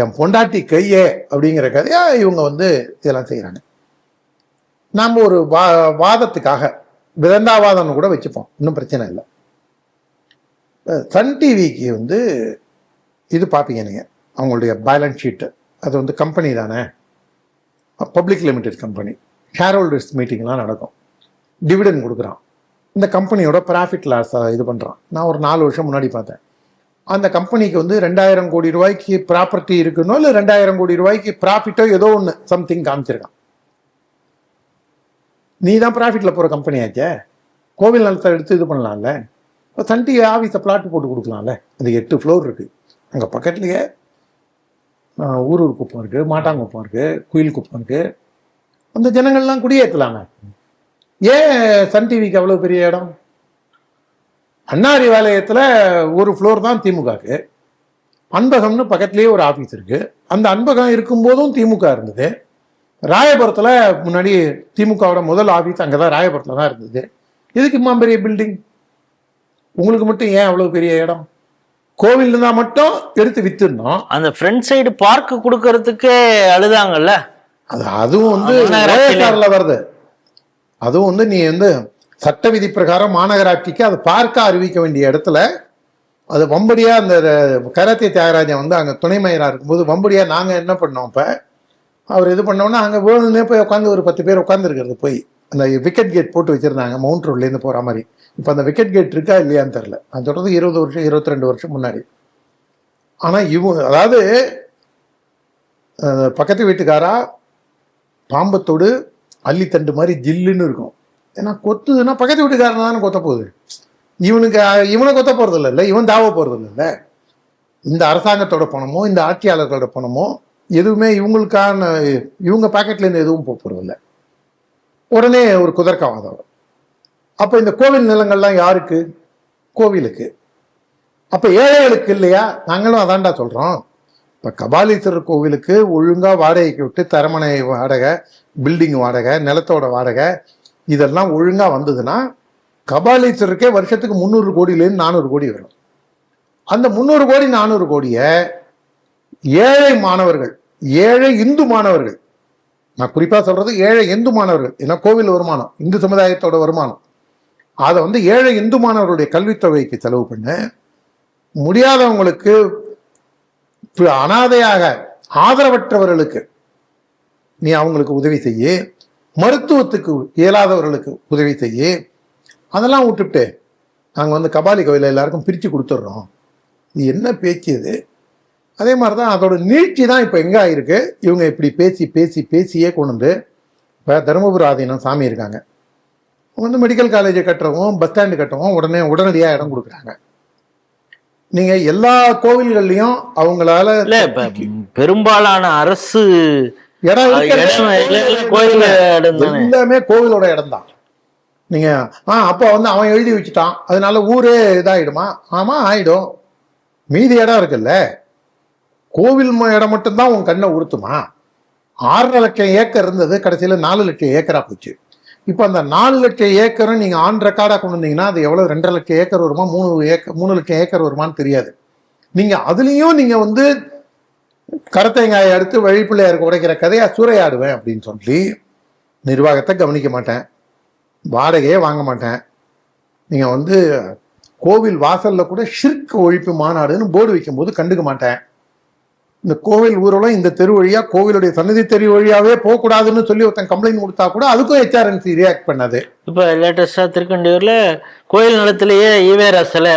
என் பொண்டாட்டி கையே அப்படிங்கிற கதையா இவங்க வந்து இதெல்லாம் செய்யறாங்க. நாம் ஒரு வாதத்துக்காக விதண்டாவாதம்னு கூட வச்சுப்போம், இன்னும் பிரச்சனை இல்லை. சன் டிவிக்கு வந்து இது பார்ப்பீங்க நீங்கள், அவங்களுடைய பேலன்ஸ் ஷீட்டு, அது வந்து கம்பெனி தானே, public limited company, shareholders மீட்டிங்லாம் நடக்கும், டிவிடெண்ட் கொடுக்குறான், இந்த கம்பெனியோட ப்ராஃபிட் லாஸ் இது பண்ணுறான். நான் ஒரு 4 வருஷம் முன்னாடி பார்த்தேன். அந்த கம்பெனிக்கு வந்து 2000 கோடி ரூபாய்க்கு ப்ராப்பர்ட்டி இருக்கணும், இல்லை 2000 கோடி ரூபாய்க்கு ப்ராஃபிட்டோ ஏதோ ஒன்று சம்திங் காமிச்சிருக்கான். நீ தான் ப்ராஃபிட்டில் போகிற கம்பெனி ஆச்சே, கோவில் நிலத்தை எடுத்து இது பண்ணலாம்ல. இப்போ சன் டிவி ஆஃபீஸை பிளாட் போட்டு கொடுக்கலாம்ல. அது 8 ஃப்ளோர் இருக்குது. அங்கே பக்கத்துலேயே ஊரூர் குப்பம் இருக்குது, மாட்டாங்குப்பம் இருக்குது, குயில் குப்பம் இருக்குது. அந்த ஜனங்கள்லாம் குடியேற்றலாங்க. ஏன் சன் டிவிக்கு அவ்வளோ பெரிய இடம்? அண்ணாரிவாலயத்தில் ஒரு ஃப்ளோர் தான் திமுகவுக்கு. அன்பகம்னு பக்கத்துலேயே ஒரு ஆஃபீஸ் இருக்குது. அந்த அன்பகம் இருக்கும்போதும் திமுக இருந்தது. ராயபுரத்தில் முன்னாடி திமுகவோட முதல் ஆஃபீஸ் அங்கே தான், ராயபுரத்தில் தான் இருந்தது. எதுக்கு இம்மா பெரிய பில்டிங்? உங்களுக்கு மட்டும் ஏன் அவ்வளோ பெரிய இடம்? கோவில் இருந்தால் மட்டும் எடுத்து வித்துருந்தோம். அந்த ஃப்ரண்ட் சைடு பார்க் கொடுக்கறதுக்கே அழுதாங்கல்ல. அதுவும் வந்து ஓஎஸ்ஆர்ல வருது. அதுவும் வந்து நீ வந்து சட்ட விதி பிரகாரம் மாநகராட்சிக்கு அது பார்க்க அறிவிக்க வேண்டிய இடத்துல அது வம்படியா, அந்த கராத்தே தியாகராஜன் வந்து அங்கே துணை மேயராக இருக்கும்போது வம்படியா நாங்கள் என்ன பண்ணோம், இப்போ அவர் இது பண்ணோன்னா அங்கே வேணும்னே போய் உட்காந்து ஒரு 10 பேர் உட்காந்துருக்கிறது. போய் அந்த விக்கெட் கேட் போட்டு வச்சுருந்தாங்க மவுண்ட் ரோட்லேருந்து போகிற மாதிரி. இப்போ அந்த விக்கெட் கேட் இருக்கா இல்லையான்னு தெரில. அது தொடர்ந்து 20 வருஷம் 22 வருஷம் முன்னாடி. ஆனால் அதாவது பக்கத்து வீட்டுக்காரா பாம்பத்தோடு அள்ளித்தண்டு மாதிரி ஜில்லுன்னு இருக்கும். ஏன்னா கொத்துதுன்னா பக்கத்து வீட்டுக்காரன் தானே கொத்த போகுது. இவனை கொத்த போகிறது இல்லை, இவன் தாவ போகிறது இல்லை. இந்த அரசாங்கத்தோட பணமோ இந்த ஆட்சியாளர்களோட பணமோ எதுவுமே இவங்களுக்கான, இவங்க பாக்கெட்லேருந்து எதுவும் போகிறதில்ல. உடனே ஒரு குதர்க்கவாதம். அப்போ இந்த கோவில் நிலங்கள்லாம் யாருக்கு? கோவிலுக்கு. அப்போ ஏழைகளுக்கு இல்லையா? நாங்களும் அதான்டா சொல்கிறோம். இப்போ கபாலீஸ்வரர் கோவிலுக்கு ஒழுங்காக வாடகைக்கு விட்டு தரமனை வாடகை, பில்டிங் வாடகை, நிலத்தோட வாடகை இதெல்லாம் ஒழுங்காக வந்ததுன்னா கபாலீஸ்வரருக்கே வருஷத்துக்கு 300 கோடியிலேருந்து 400 கோடி வரும். அந்த 300 கோடி 400 கோடியை ஏழை மாணவர்கள், ஏழை இந்து மாணவர்கள், நான் குறிப்பாக சொல்கிறது ஏழை இந்து மாணவர்கள், ஏன்னா கோவில் வருமானம் இந்து சமுதாயத்தோட வருமானம், அதை வந்து ஏழை இந்து மாணவர்களுடைய கல்வித்தொகைக்கு செலவு பண்ண, முடியாதவங்களுக்கு, அனாதையாக ஆதரவற்றவர்களுக்கு நீ அவங்களுக்கு உதவி செய்ய, மருத்துவத்துக்கு இயலாதவர்களுக்கு உதவி செய்ய, அதெல்லாம் விட்டுவிட்டு நாங்கள் வந்து கபாலி கோயிலை எல்லாருக்கும் பிரித்து கொடுத்துட்றோம். இது என்ன பேச்சு இது? அதே மாதிரி தான் அதோட நீட்சி தான் இப்போ எங்கே ஆகிருக்கு. இவங்க இப்படி பேசி பேசி பேசியே கொண்டு வந்து இப்போ தருமபுரி ஆதீனம் சாமி இருக்காங்க, வந்து மெடிக்கல் காலேஜை கட்டுறவும் பஸ் ஸ்டாண்டு கட்டவும் உடனடியாக இடம் கொடுக்குறாங்க. நீங்க எல்லா கோவில்கள்லையும் அவங்களால பெரும்பாலான அரசு எல்லாமே கோவிலோட இடம் தான். நீங்க அப்ப வந்து அவன் எழுதி வச்சுட்டான் அதனால ஊரே இதாயிடுமா? ஆமா ஆயிடும். மீதி இடம் இருக்குல்ல, கோவில் இடம் மட்டும்தான் உன் கண்ணை உறுத்துமா? 6.5 லட்சம் ஏக்கர் இருந்தது, கடைசியில 4 லட்சம் ஏக்கரா போச்சு. இப்போ அந்த 4 லட்சம் ஏக்கரும் நீங்கள் ஆன் ரெக்கார்டாக கொண்டு வந்தீங்கன்னா அது எவ்வளோ 2.5 லட்சம் ஏக்கர் வருமா, 3 லட்சம் ஏக்கர் வருமானு தெரியாது. நீங்கள் அதுலேயும் நீங்கள் வந்து கரத்தேங்காயை அடுத்து வழிப்பிள்ளையாருக்கு உடைக்கிற கதையை சூறையாடுவேன் அப்படின்னு சொல்லி நிர்வாகத்தை கவனிக்க மாட்டேன், வாடகையே வாங்க மாட்டேன். நீங்கள் வந்து கோவில் வாசலில் கூட ஷிர்க் ஒழிப்பு மாநாடுன்னு போர்டு வைக்கும்போது கண்டுக்க மாட்டேன். இந்த கோவில் ஊரெல்லாம் இந்த தெரு வழியா, கோவிலுடைய சன்னதி தெரு வழியாவே போகக்கூடாதுன்னு சொல்லி ஒருத்தன் கம்ப்ளைண்ட் கொடுத்தா கூட அதுக்கும் HRNC ரியாக்ட் பண்ணாது. இப்போ லேட்டஸ்டா திருக்கண்டியூர்ல கோயில் நிலத்திலேயே ஈவேரா சிலை,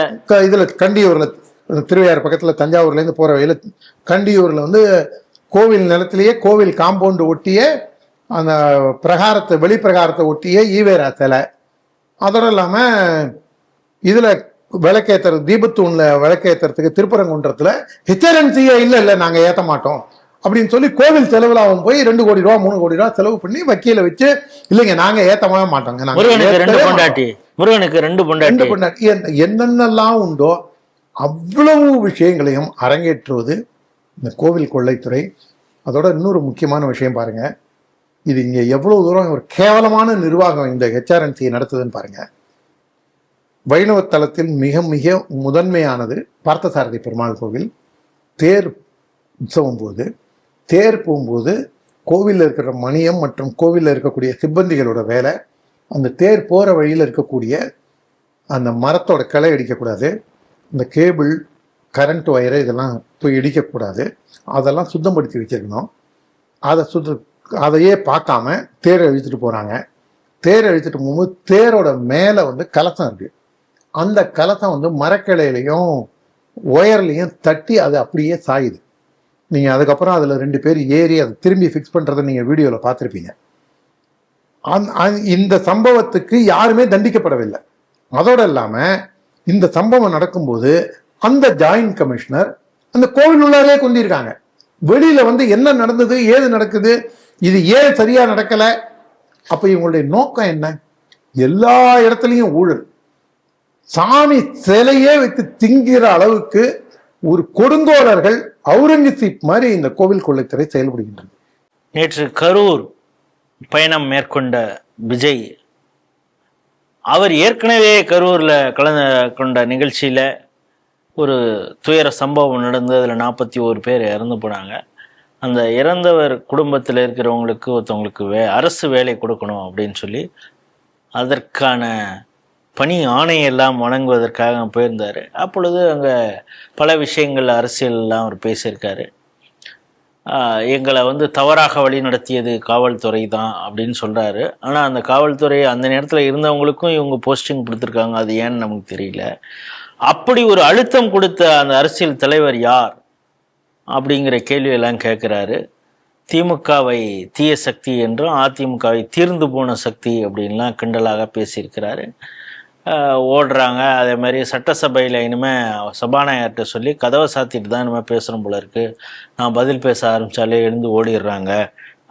இதுல கண்டியூர்ல திருவையாறு பக்கத்துல தஞ்சாவூர்லேருந்து போற வழியில கண்டியூர்ல வந்து கோவில் நிலத்திலேயே கோவில் காம்பவுண்டு ஒட்டியே அந்த பிரகாரத்தை, வெளி பிரகாரத்தை ஒட்டியே ஈவேரா சிலை. அதோட இல்லாம இதுல விளக்கேற்றுறது, தீபத்தூண்ல விளக்கேற்றுறதுக்கு திருப்பரங்குன்றத்துல HRNC இல்லை நாங்க ஏற்ற மாட்டோம் அப்படின்னு சொல்லி கோவில் செலவுல அவன் போய் 2 கோடி ரூபா 3 கோடி ரூபா செலவு பண்ணி வக்கீல வச்சு இல்லைங்க நாங்க ஏத்தவே மாட்டோங்க, முருகனுக்கு 2 பொண்டாட்டி என்னென்னலாம் உண்டோ அவ்வளவு விஷயங்களையும் அரங்கேற்றுவது இந்த கோவில் கொள்ளைத்துறை. அதோட இன்னொரு முக்கியமான விஷயம் பாருங்க, இது இங்க எவ்வளவு தூரம் ஒரு கேவலமான நிர்வாகம் இந்த HRNC நடத்துதுன்னு பாருங்க. வைணவ தலத்தில் மிக மிக முதன்மையானது பார்த்தசாரதி பெருமாள் கோவில். தேர் உற்சவம் போது தேர் போகும்போது கோவிலில் இருக்கிற மணியம் மற்றும் கோவிலில் இருக்கக்கூடிய சிப்பந்திகளோட வேலை அந்த தேர் போகிற வழியில் இருக்கக்கூடிய அந்த மரத்தோட கிளை இடிக்கக்கூடாது, இந்த கேபிள் கரண்ட் ஒயரு இதெல்லாம் போய் இடிக்கக்கூடாது, அதெல்லாம் சுத்தப்படுத்தி வச்சிருக்கணும். அதையே பார்க்காம தேரை இழுத்துட்டு போகிறாங்க. தேரை இழுத்துட்டு போகும்போது தேரோட மேலே கலசம் இருக்குது. அந்த கலசம் மரக்கிளையிலையும் ஒயர்லையும் தட்டி அது அப்படியே சாயுது. நீங்கள் அதுக்கப்புறம் அதில் 2 பேர் ஏறி அதை திரும்பி ஃபிக்ஸ் பண்ணுறதை நீங்கள் வீடியோவில் பார்த்துருப்பீங்க. இந்த சம்பவத்துக்கு யாருமே தண்டிக்கப்படவில்லை. அதோடு இல்லாமல் இந்த சம்பவம் நடக்கும்போது அந்த ஜாயின்ட் கமிஷனர் அந்த கோவில் உள்ளாரே கொண்டிருக்காங்க. வெளியில் என்ன நடந்தது, ஏது நடக்குது, இது ஏன் சரியாக நடக்கலை, அப்போ இவங்களுடைய நோக்கம் என்ன? எல்லா இடத்துலையும் ஊழல், சாமி சிலையே வைத்து திங்கிற அளவுக்கு ஒரு கொடுங்கோலர்கள் அவுரங்கசீப் மாதிரி இந்த கோவில் கொள்ளைத்துறை செயல்படுகின்றது. நேற்று கரூர் பயணம் மேற்கொண்ட விஜய், அவர் ஏற்கனவே கரூரில் கலந்து கொண்ட நிகழ்ச்சியில் ஒரு துயர சம்பவம் நடந்து அதில் 41 பேர் இறந்து போனாங்க. அந்த இறந்தவர் குடும்பத்தில் இருக்கிறவங்களுக்கு ஒருத்தவங்களுக்கு அரசு வேலை கொடுக்கணும் அப்படின்னு சொல்லி அதற்கான பணி ஆணையெல்லாம் வழங்குவதற்காக போயிருந்தார். அப்பொழுது அங்கே பல விஷயங்கள் அரசியல்லாம் அவர் பேசியிருக்காரு. எங்களை தவறாக வழி நடத்தியது காவல்துறை தான் அப்படின்னு சொல்கிறாரு. ஆனால் அந்த காவல்துறை அந்த நேரத்தில் இருந்தவங்களுக்கும் இவங்க போஸ்டிங் கொடுத்துருக்காங்க, அது ஏன்னு நமக்கு தெரியல. அப்படி ஒரு அழுத்தம் கொடுத்த அந்த அரசியல் தலைவர் யார் அப்படிங்கிற கேள்வியெல்லாம் கேட்குறாரு. திமுகவை தீய சக்தி என்றும் அதிமுகவை தீர்ந்து போன சக்தி அப்படின்லாம் கிண்டலாக பேசியிருக்கிறாரு. ஓடுறாங்க. அதே மாதிரி சட்டசபையில் இனிமேல் சபாநாயகர்கிட்ட சொல்லி கதவை சாத்திட்டு தான் இனிமேல் பேசுகிறோம் போல இருக்குது, நான் பதில் பேச ஆரம்பித்தாலே எழுந்து ஓடிடுறாங்க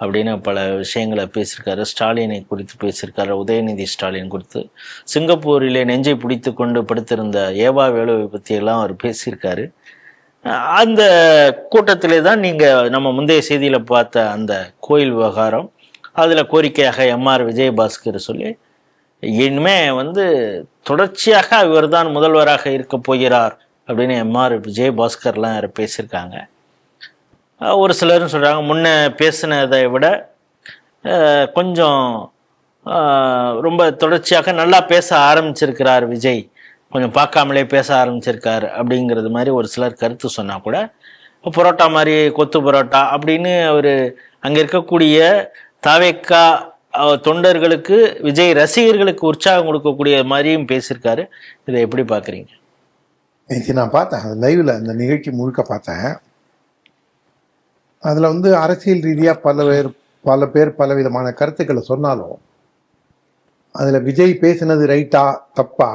அப்படின்னு பல விஷயங்களை பேசியிருக்காரு. ஸ்டாலினை குறித்து பேசியிருக்காரு, உதயநிதி ஸ்டாலின் குறித்து. சிங்கப்பூரிலே நெஞ்சை பிடித்து கொண்டு படுத்திருந்த ஏவா வேலுவை பற்றியெல்லாம் அவர் பேசியிருக்காரு. அந்த கூட்டத்திலே தான் நீங்கள் நம்ம முந்தைய செய்தியில் பார்த்த அந்த கோயில் விவகாரம், அதில் கோரிக்கையாக எம்ஆர் விஜயபாஸ்கர் சொல்லி இனிமே தொடர்ச்சியாக இவர் தான் முதல்வராக இருக்க போகிறார் அப்படின்னு எம்ஆர் விஜயபாஸ்கர்லாம் பேசியிருக்காங்க. ஒரு சிலரும் சொல்கிறாங்க முன்ன பேசினதை விட கொஞ்சம் ரொம்ப தொடர்ச்சியாக நல்லா பேச ஆரம்பிச்சிருக்கிறார் விஜய், கொஞ்சம் பார்க்காமலே பேச ஆரம்பிச்சிருக்கார் அப்படிங்கிறது மாதிரி ஒரு சிலர் கருத்து சொன்னால் கூட பரோட்டா மாதிரி கொத்து பரோட்டா அப்படின்னு அவர் அங்கே இருக்கக்கூடிய தாவேக்கா தொண்டர்களுக்கு, விஜய் ரசிகர்களுக்கு உற்சாகம் கொடுக்கக்கூடிய மாதிரியும் பேசியிருக்காரு. இதை எப்படி பார்க்குறீங்க? நான் பார்த்தேன் லைவில், அந்த நிகழ்ச்சி முழுக்க பார்த்தேன். அதில் அரசியல் ரீதியாக பல பேர் பலவிதமான கருத்துக்களை சொன்னாலும் அதில் விஜய் பேசினது ரைட்டா தப்பா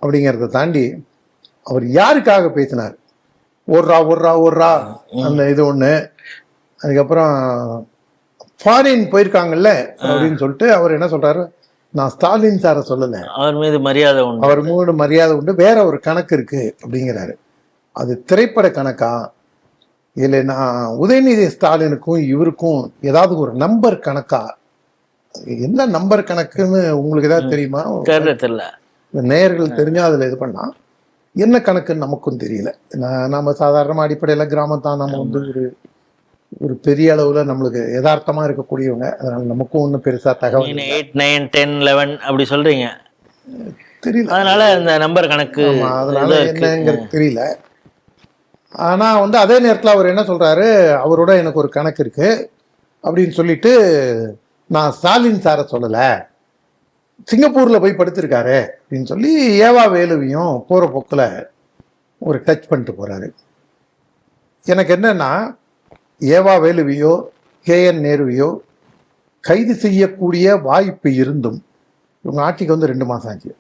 அப்படிங்கிறத தாண்டி அவர் யாருக்காக பேசினார், ஓடுறா அந்த இது ஒன்று. அதுக்கப்புறம் ஃபாரின் போயிருக்காங்கல்ல அப்படின்னு சொல்லிட்டு அவர் என்ன சொல்றாரு, நான் ஸ்டாலின் சாரை சொல்லலை, அவர் மீது மரியாதை உண்டு, அவர் மீது மரியாதை உண்டு, வேற ஒரு கணக்கு இருக்கு அப்படிங்கிறாரு. அது திரைப்பட கணக்கா இல்லை நான் உதயநிதி ஸ்டாலினுக்கும் இவருக்கும் ஏதாவது ஒரு நம்பர் கணக்கா? என்ன நம்பர் கணக்குன்னு உங்களுக்கு ஏதாவது தெரியுமா? தெரியல. நேயர்கள் தெரிஞ்சா அதுல இது பண்ணா என்ன கணக்குன்னு நமக்கும் தெரியல. நம்ம சாதாரண அடிப்படையில கிராமத்தான், நம்ம ஒரு பெரிய அளவுல நம்மளுக்கு யதார்த்தமா இருக்கக்கூடியவங்க, அதனால நமக்கும் ஒன்றும் பெருசா தகவல் 8, 9, 10, 11 அப்படி சொல்றீங்க தெரியல. அதனால இந்த நம்பர் கணக்கு அதனால என்னங்கிறது தெரியல. ஆனா அதே நேரத்தில் அவர் என்ன சொல்றாரு, அவரோட எனக்கு ஒரு கணக்கு இருக்கு அப்படின்னு சொல்லிட்டு நான் ஸ்டாலின் சாரை சொல்லலை, சிங்கப்பூர்ல போய் படுத்திருக்காரு அப்படின்னு சொல்லி ஏவா வேலுவையும் போற போக்கில் ஒரு டச் பண்ணிட்டு போறாரு. எனக்கு என்னன்னா, ஏவா வேலுவையோ KN நேருவையோ கைது செய்யக்கூடிய வாய்ப்பு இருந்தும் இவங்க ஆட்சிக்கு 2 மாதம் ஆச்சு.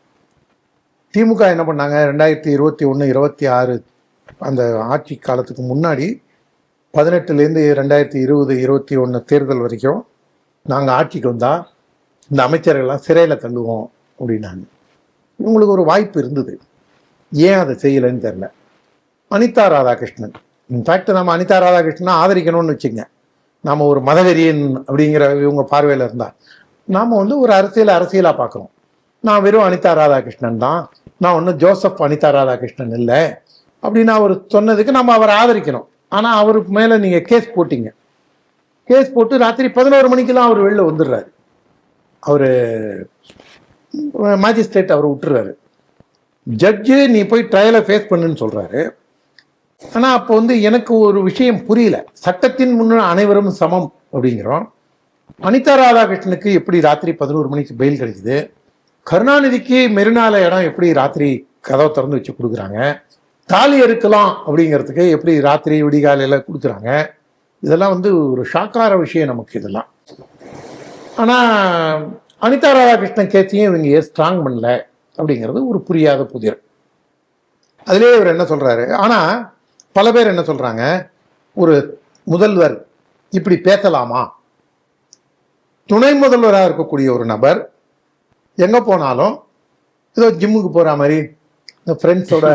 திமுக என்ன பண்ணாங்க, 2021, 26 அந்த ஆட்சி காலத்துக்கு முன்னாடி 18லேருந்து 2020, 21 தேர்தல் வரைக்கும் நாங்கள் ஆட்சிக்கு வந்தால் இந்த அமைச்சர்கள்லாம் சிறையில் தள்ளுவோம் அப்படின்னாங்க. இவங்களுக்கு ஒரு வாய்ப்பு இருந்தது, ஏன் அதை செய்யலைன்னு தெரில. அனிதா ராதாகிருஷ்ணன், இன்ஃபேக்ட் நம்ம அனிதா ராதாகிருஷ்ணனை ஆதரிக்கணும்னு வச்சுங்க, நாம் ஒரு மதவெறியன் அப்படிங்கிற இவங்க பார்வையில் இருந்தால் நாம் ஒரு அரசியலாக பார்க்குறோம். நான் வெறும் அனிதா ராதாகிருஷ்ணன் தான், நான் ஒன்றும் ஜோசப் அனிதா ராதாகிருஷ்ணன் இல்லை அப்படின்னு அவர் சொன்னதுக்கு நம்ம அவரை ஆதரிக்கணும். ஆனால் அவருக்கு மேலே நீங்கள் கேஸ் போட்டீங்க. கேஸ் போட்டு ராத்திரி 11 மணிக்கெல்லாம் அவர் வெளில வந்துடுறாரு. அவர் மேஜிஸ்ட்ரேட் அவர் விட்டுறாரு. ஜட்ஜு நீ போய் ட்ரையலை ஃபேஸ் பண்ணுன்னு சொல்கிறாரு. ஆனால் அப்போ எனக்கு ஒரு விஷயம் புரியல. சட்டத்தின் முன்ன அனைவரும் சமம் அப்படிங்கிறோம். அனிதா ராதாகிருஷ்ணனுக்கு எப்படி ராத்திரி 11 மணிக்கு பெயில் கிடைக்குது? கருணாநிதிக்கு மெரினால இடம் எப்படி ராத்திரி கதவை திறந்து வச்சு கொடுக்குறாங்க? தாலி அறுக்கலாம் அப்படிங்கிறதுக்கு எப்படி ராத்திரி விடிகாலையில் கொடுக்குறாங்க? இதெல்லாம் ஒரு ஷாக்கார விஷயம் நமக்கு இதெல்லாம். ஆனால் அனிதா ராதாகிருஷ்ணன் கேஸையும் இவங்க ஸ்ட்ராங் பண்ணல அப்படிங்கிறது ஒரு புரியாத புதிர். அதுலேயே இவர் என்ன சொல்கிறாரு, ஆனால் பல பேர் என்ன சொல்கிறாங்க, ஒரு முதல்வர் இப்படி பேசலாமா? துணை முதல்வராக இருக்கக்கூடிய ஒரு நபர் எங்கே போனாலும் ஏதோ ஜிம்முக்கு போகிற மாதிரி, இந்த ஃப்ரெண்ட்ஸோட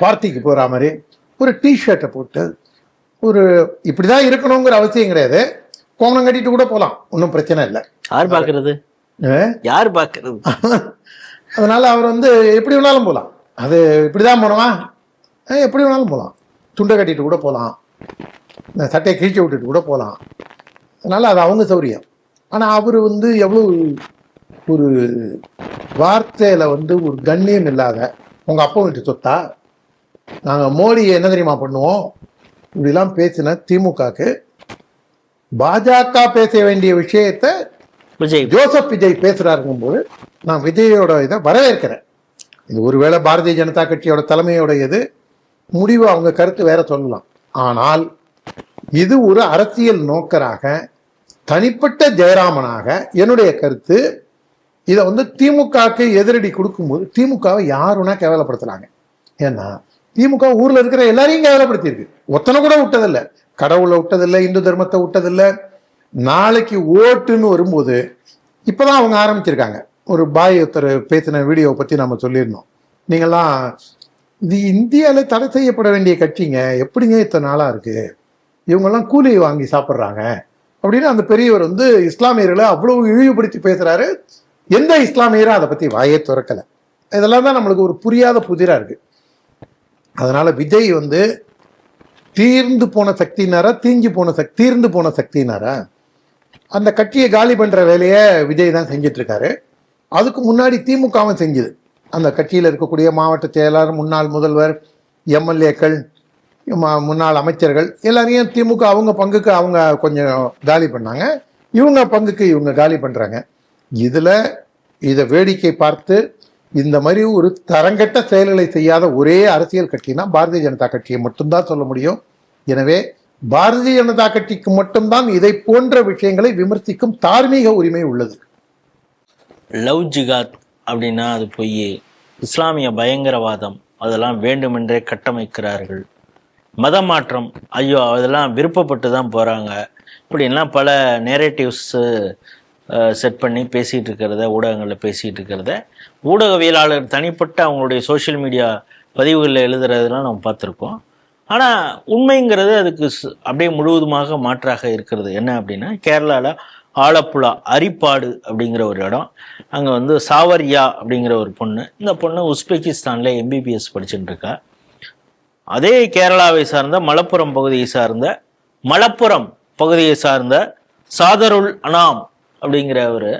பார்ட்டிக்கு போகிற மாதிரி ஒரு டிஷர்ட்டை போட்டு ஒரு இப்படி தான் இருக்கணுங்கிற அவசியம் கிடையாது, கோமணம் கட்டிட்டு கூட போகலாம், ஒன்றும் பிரச்சனை இல்லை. யார் பார்க்கறது? யார் பார்க்கறது? அதனால அவர் எப்படி வேணாலும் போகலாம். அது இப்படிதான் போனோமா, எப்படி வேணாலும் போகலாம். துண்டை கட்டிட்டு கூட போகலாம், சட்டையை கிழிச்சு விட்டுட்டு கூட போகலாம். அதனால அது அவங்க சௌரியம். ஆனால் அவர் எவ்வளோ ஒரு வார்த்தையில் ஒரு கண்ணியம் இல்லாத, உங்கள் அப்பா வீட்டு சொத்தா, நாங்கள் மோடி என்ன தெரியுமா பண்ணுவோம் இப்படிலாம் பேசின திமுகக்கு பாஜக பேச வேண்டிய விஷயத்தை விஜய் ஜோசப் விஜய் பேசுறாருங்கும் போது நான் விஜயோட இதை வரவேற்கிறேன். இது ஒருவேளை பாரதிய ஜனதா கட்சியோட தலைமையோடையது முடிவு, அவங்க கருத்து வேற சொல்லலாம். ஆனால் இது ஒரு அரசியல் நோக்கராக, தனிப்பட்ட ஜெயராமனாக என்னுடைய கருத்து, இதை திமுகக்கு எதிரடி கொடுக்கும்போது திமுகவை யாருன்னா கேவலப்படுத்துறாங்க. ஏன்னா திமுக ஊர்ல இருக்கிற எல்லாரையும் கேவலப்படுத்தியிருக்கு. ஒத்தனை கூட விட்டதில்லை, கடவுளை விட்டதில்லை, இந்து தர்மத்தை விட்டதில்லை. நாளைக்கு ஓட்டுன்னு வரும்போது இப்போதான் அவங்க ஆரம்பிச்சிருக்காங்க. ஒரு பாய் ஒருத்தர் பேசின வீடியோவை பற்றி நம்ம சொல்லியிருந்தோம். நீங்கள்லாம் இது இந்தியாவில் தடை செய்யப்பட வேண்டிய கட்சிங்க, எப்படிங்க இத்தனை நாளாக இருக்குது, இவங்கெல்லாம் கூலி வாங்கி சாப்பிட்றாங்க அப்படின்னு அந்த பெரியவர் இஸ்லாமியர்களை அவ்வளோ இழிவுபடுத்தி பேசுகிறாரு. எந்த இஸ்லாமியரும் அதை பற்றி வாயே திறக்கலை. இதெல்லாம் தான் நம்மளுக்கு ஒரு புரியாத புதிராக இருக்குது. அதனால் விஜய் தீர்ந்து போன சக்தினாரா, தீர்ந்து போன சக்தினாரா? அந்த கட்சியை காலி பண்ணுற வேலையை விஜய் தான் செஞ்சிட்ருக்காரு. அதுக்கு முன்னாடி திமுகவும் செஞ்சுது. அந்த கட்சியில் இருக்கக்கூடிய மாவட்ட செயலாளர், முன்னாள் முதல்வர், எம்எல்ஏக்கள், முன்னாள் அமைச்சர்கள் எல்லாரையும் திமுக அவங்க பங்குக்கு அவங்க கொஞ்சம் காலி பண்ணாங்க, இவங்க பங்குக்கு இவங்க காலி பண்ணுறாங்க. இதை வேடிக்கை பார்த்து இந்த மாதிரி ஒரு தரங்கட்ட செயல்களை செய்யாத ஒரே அரசியல் கட்சினா பாரதிய ஜனதா கட்சியை மட்டும்தான் சொல்ல முடியும். எனவே பாரதிய ஜனதா கட்சிக்கு மட்டும்தான் இதை போன்ற விஷயங்களை விமர்சிக்கும் தார்மீக உரிமை உள்ளது. லவ் ஜிகாத் அப்படின்னா அது பொய், இஸ்லாமிய பயங்கரவாதம் அதெல்லாம் வேண்டுமென்றே கட்டமைக்கிறார்கள், மத மாற்றம் ஐயோ அதெல்லாம் விருப்பப்பட்டு தான் போகிறாங்க, இப்படின்லாம் பல நேரேட்டிவ்ஸு செட் பண்ணி பேசிகிட்டு இருக்கிறத, ஊடகங்களில் பேசிகிட்டு இருக்கிறத ஊடகவியலாளர் தனிப்பட்ட அவங்களுடைய சோஷியல் மீடியா பதிவுகளில் எழுதுறதெல்லாம் நம்ம பார்த்துருக்கோம். ஆனால் உண்மைங்கிறது அதுக்கு அப்படியே முழுவதுமாக மாற்றாக இருக்கிறது. என்ன அப்படின்னா, கேரளாவில் ஆலப்புழா அரிப்பாடு அப்படிங்கிற ஒரு இடம், அங்கே சாவர்யா அப்படிங்கிற ஒரு பொண்ணு, இந்த பொண்ணு உஸ்பெகிஸ்தானில் எம்பிபிஎஸ் படிச்சுட்டு இருக்கா. அதே கேரளாவை சார்ந்த மலப்புரம் பகுதியை சார்ந்த சாதருல் அனாம் அப்படிங்கிறவர்,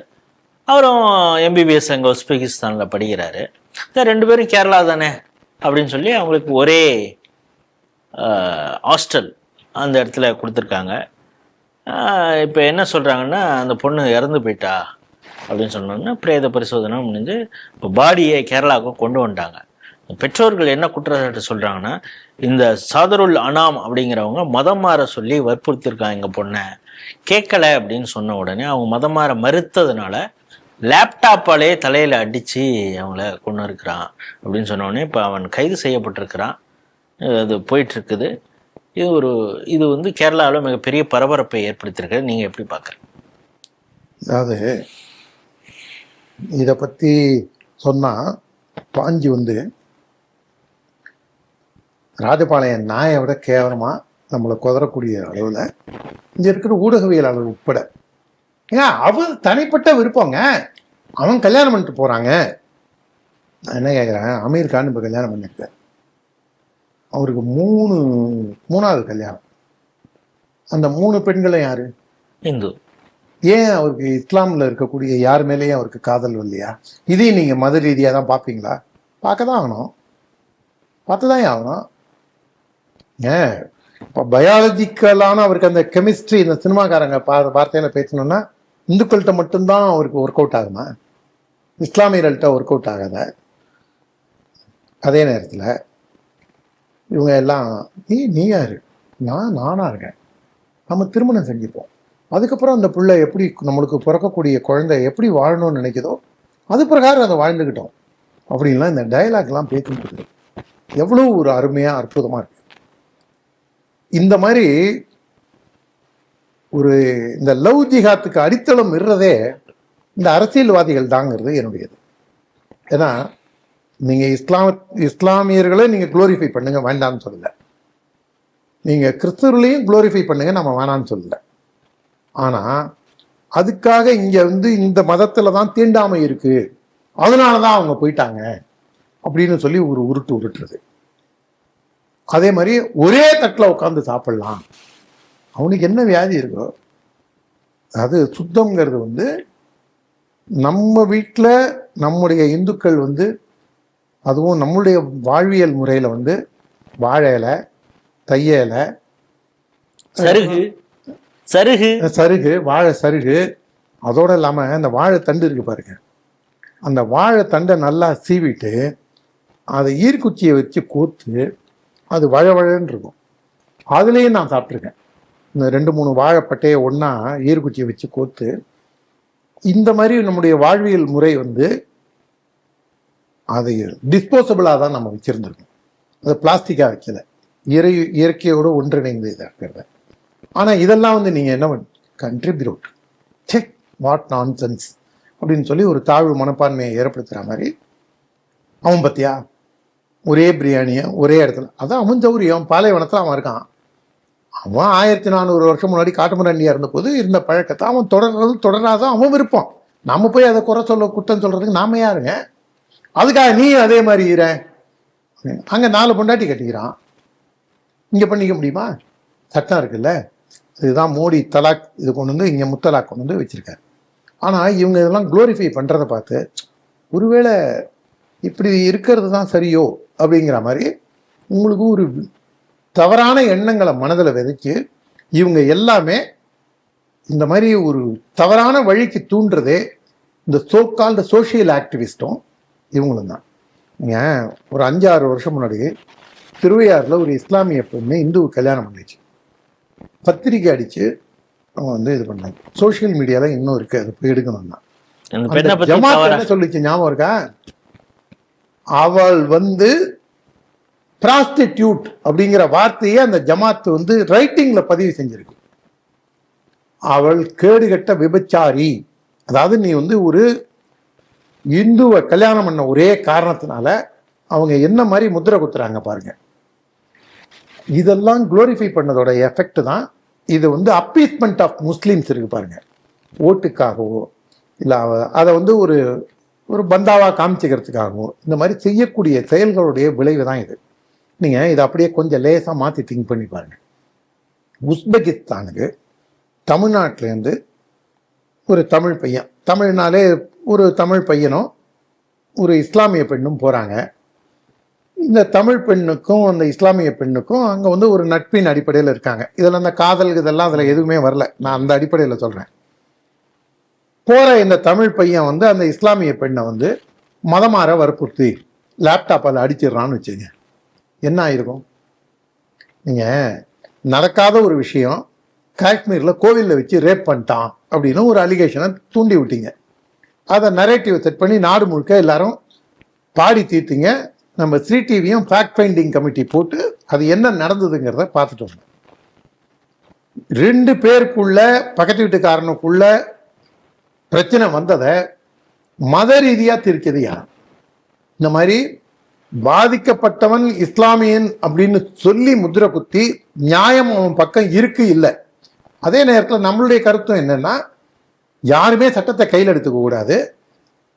அவரும் எம்பிபிஎஸ் அங்கே உஸ்பெகிஸ்தானில் படிக்கிறாரு. ரெண்டு பேரும் கேரளா தானே அப்படின்னு சொல்லி அவங்களுக்கு ஒரே ஹாஸ்டல் அந்த இடத்துல கொடுத்துருக்காங்க. இப்போ என்ன சொல்கிறாங்கன்னா, அந்த பொண்ணு இறந்து போயிட்டா அப்படின்னு சொன்னோன்னா பிரேத பரிசோதனை முடிஞ்சு இப்போ பாடியை கேரளாவுக்கு கொண்டு வந்துட்டாங்க. பெற்றோர்கள் என்ன குற்றச்சாட்டு சொல்கிறாங்கன்னா, இந்த சாதருல் அனாம் அப்படிங்கிறவங்க மதம் மாற சொல்லி வற்புறுத்திருக்காங்க எங்கள் பொண்ணை, கேட்கலை அப்படின்னு சொன்ன உடனே அவங்க மதம் மாற மறுத்ததுனால லேப்டாப்பாலே தலையில் அடித்து அவங்கள கொண்டு இருக்கிறான் அப்படின்னு சொன்ன உடனே இப்போ அவன் கைது செய்யப்பட்டிருக்கிறான். அது போயிட்டுருக்குது. இது கேரளாவில் மிகப்பெரிய பரபரப்பை ஏற்படுத்தியிருக்கிறது. நீங்கள் எப்படி பார்க்குறீங்க? அதாவது இதை பற்றி சொன்னால் பாஞ்சி ராஜபாளையம் நாயை விட கேவலமாக நம்மளை குதறக்கூடிய அளவில் இங்கே இருக்கிற ஊடகவியலாளர் உட்பட, ஏன் அவன் தனிப்பட்ட விருப்பங்க, அவன் கல்யாணம் பண்ணிட்டு போகிறாங்க, நான் என்ன கேட்குறேன், அமீர் கான் இப்போ கல்யாணம் பண்ணியிருக்கார், அவருக்கு மூணாவது கல்யாணம். அந்த 3 பெண்களும் யாரு? இந்து. ஏன் அவருக்கு இஸ்லாமில் இருக்கக்கூடிய யார் மேலேயும் அவருக்கு காதல் இல்லையா? இதையும் நீங்கள் மத ரீதியாக தான் பார்ப்பீங்களா? பார்க்க தான் ஆகணும், பார்த்து தான் ஆகணும். ஏன் இப்போ பயாலஜிக்கலான அவருக்கு அந்த கெமிஸ்ட்ரி, இந்த சினிமாக்காரங்க வார்த்தையில் பேசணும்னா இந்துக்கள்கிட்ட மட்டும்தான் அவருக்கு ஒர்க் அவுட் ஆகுமா? இஸ்லாமியர்கள்ட்ட ஒர்க் அவுட் ஆகாத. அதே நேரத்தில் இவங்க எல்லாம் நீ யாரு, நானாக இருக்கேன், நம்ம திருமணம் செஞ்சுப்போம், அதுக்கப்புறம் அந்த பிள்ளை எப்படி நம்மளுக்கு பிறக்கக்கூடிய குழந்தை எப்படி வாழணும்னு நினைக்குதோ அது பிரகாரம் அதை வாழ்ந்துக்கிட்டோம் அப்படின்லாம் இந்த டயலாக்லாம் பேசிட்டு எவ்வளோ ஒரு அருமையாக அற்புதமாக இருக்கு. இந்த மாதிரி ஒரு இந்த லவ் ஜிஹாத்துக்கு அடித்தளம் இருறதே இந்த அரசியல்வாதிகள் தாங்கிறது என்னுடையது. ஏன்னா நீங்கள் இஸ்லாமியர்களை நீங்கள் குளோரிஃபை பண்ணுங்க, வேண்டான்னு சொல்லலை. நீங்கள் கிறிஸ்தவர்களையும் குளோரிஃபை பண்ணுங்க, நம்ம வேணான்னு சொல்லலை. ஆனால் அதுக்காக இங்கே இந்த மதத்தில் தான் தீண்டாமை இருக்கு, அதனால தான் அவங்க போயிட்டாங்க அப்படின்னு சொல்லி ஒரு உருட்டுறது. அதே மாதிரி ஒரே தட்டில் உட்காந்து சாப்பிடலாம், அவனுக்கு என்ன வியாதி இருக்கோ அது சுத்தம்ங்கிறது நம்ம வீட்டில் நம்முடைய இந்துக்கள் அதுவும் நம்மளுடைய வாழ்வியல் முறையில் வாழை இலை, தைய இலை, சருகு, வாழை சருகு, அதோட இல்லாமல் அந்த வாழை தண்டு இருக்கு பாருங்க, அந்த வாழை தண்டை நல்லா சீவிட்டு அதை ஈர்க்குச்சியை வச்சு கோத்து அது வழவழன்னு இருக்கும். அதுலேயும் நான் சாப்பிட்ருக்கேன். இந்த 2-3 வாழைப்பட்டையை ஒன்றா ஈர்க்குச்சியை வச்சு கோத்து, இந்த மாதிரி நம்முடைய வாழ்வியல் முறை அதை டிஸ்போசபிளாக தான் நம்ம வச்சுருந்துருக்கோம். அதை பிளாஸ்டிக்காக வைக்கல, இயற்கையோடு ஒன்றிணைந்து இதாக இருக்கிறத. ஆனால் இதெல்லாம் நீங்கள் என்ன கண்ட்ரிபியூட் செக் வாட் நான்சென்ஸ் அப்படின்னு சொல்லி ஒரு தாழ்வு மனப்பான்மையை ஏற்படுத்துகிற மாதிரி, அவன் பத்தியா ஒரே பிரியாணியை ஒரே இடத்துல, அதான் அவன் சௌரியம். பாலைவனத்தில் அவன் இருக்கான், அவன் 1400 வருஷம் முன்னாடி காட்டுமரண்டியாக இருந்தபோது இருந்த பழக்கத்தை அவன் தொடராத அவன் விருப்பம். நம்ம போய் அதை குறை குற்றம் சொல்கிறதுக்கு நாம யாருங்க? அதுக்காக நீ அதே மாதிரி இரு. அங்கே 4 பொண்டாட்டி கட்டிக்கிறான், இங்கே பண்ணிக்க முடியுமா? சட்டம் இருக்குல்ல. இதுதான் மோடி தலாக் இது கொண்டு இங்கே முத்தலாக் கொண்டு வச்சிருக்காரு. ஆனால் இவங்க இதெல்லாம் குளோரிஃபை பண்ணுறதை பார்த்து ஒருவேளை இப்படி இருக்கிறது தான் சரியோ அப்படிங்கிற மாதிரி உங்களுக்கு ஒரு தவறான எண்ணங்களை மனதில் விதைச்சு இவங்க எல்லாமே இந்த மாதிரி ஒரு தவறான வழிக்கு தூண்டுறதே இந்த சோகால்டு சோஷியல் ஆக்டிவிஸ்டும் இவங்களும் தான். நீங்கள் ஒரு 5-6 வருஷம் முன்னாடி திருவையாறில் ஒரு இஸ்லாமிய பொண்ணு இந்துவை கல்யாணம் பண்ணிச்சு, பத்திரிக்கை அடித்து அவங்க இது பண்ணாங்க. சோஷியல் மீடியாவில் இன்னும் இருக்குது, அது போய் எடுக்கணும் தான். ஜமாத் என்ன சொல்லிச்சு ஞாபகம் இருக்கா? அவள் பிராஸ்டிடியூட் அப்படிங்கிற வார்த்தையை அந்த ஜமாத்து ரைட்டிங்ல பதிவு செஞ்சிருக்கு. அவள் கேடுகட்ட விபச்சாரி. அதாவது நீ ஒரு இந்துவை கல்யாணம் பண்ண ஒரே காரணத்தினால அவங்க என்ன மாதிரி முத்திரை குத்துறாங்க பாருங்க. இதெல்லாம் குளோரிஃபை பண்ணதோட எஃபெக்ட் தான் இது. அப்பீஸ்மெண்ட் ஆஃப் முஸ்லீம்ஸ் இருக்கு பாருங்க, ஓட்டுக்காகவோ இல்லை அதை ஒரு பந்தாவாக காமிச்சிக்கிறதுக்காகவோ இந்த மாதிரி செய்யக்கூடிய செயல்களுடைய விளைவு தான் இது. நீங்கள் இதை அப்படியே கொஞ்சம் லேசாக மாற்றி திங்க் பண்ணி பாருங்கள். உஸ்பெகிஸ்தானுக்கு தமிழ்நாட்டிலேருந்து ஒரு தமிழ் பையன், தமிழ்னாலே ஒரு தமிழ் பையனும் ஒரு இஸ்லாமிய பெண்ணும் போகிறாங்க. இந்த தமிழ் பெண்ணுக்கும் அந்த இஸ்லாமிய பெண்ணுக்கும் அங்கே ஒரு நட்பின் அடிப்படையில் இருக்காங்க. இதில் அந்த காதல் இதெல்லாம் அதில் எதுவுமே வரல, நான் அந்த அடிப்படையில் சொல்கிறேன். போகிற இந்த தமிழ் பையன் அந்த இஸ்லாமிய பெண்ணை மதமாற வற்புறுத்தி லேப்டாப்பில் அடிச்சிடறான்னு வச்சுங்க, என்ன ஆயிருக்கும்? நீங்கள் நடக்காத ஒரு விஷயம், காஷ்மீரில் கோவிலில் வச்சு ரேப் பண்ணிட்டான் அப்படின்னு ஒரு அலிகேஷனை தூண்டி விட்டீங்க. அதை நரேட்டிவ் செட் பண்ணி நாடு முழுக்க எல்லாரும் பாடி தீர்த்தீங்க. நம்ம ஸ்ரீ டிவியும் ஃபேக்ட் ஃபைண்டிங் கமிட்டி போட்டு அது என்ன நடந்ததுங்கிறத பார்த்துட்டு வந்தோம். 2 பேருக்குள்ள பக்கத்து வீட்டுக்காரனுக்குள்ள பிரச்சனை வந்ததை மத ரீதியாக தீர்க்கிறது யார்? இந்த மாதிரி பாதிக்கப்பட்டவன் இஸ்லாமியன் அப்படின்னு சொல்லி முத்திரை குத்தி நியாயம் அவன் பக்கம் இருக்கு இல்லை. அதே நேரத்தில் நம்மளுடைய கருத்தும் என்னன்னா, யாருமே சட்டத்தை கையில் எடுத்துக்க கூடாது,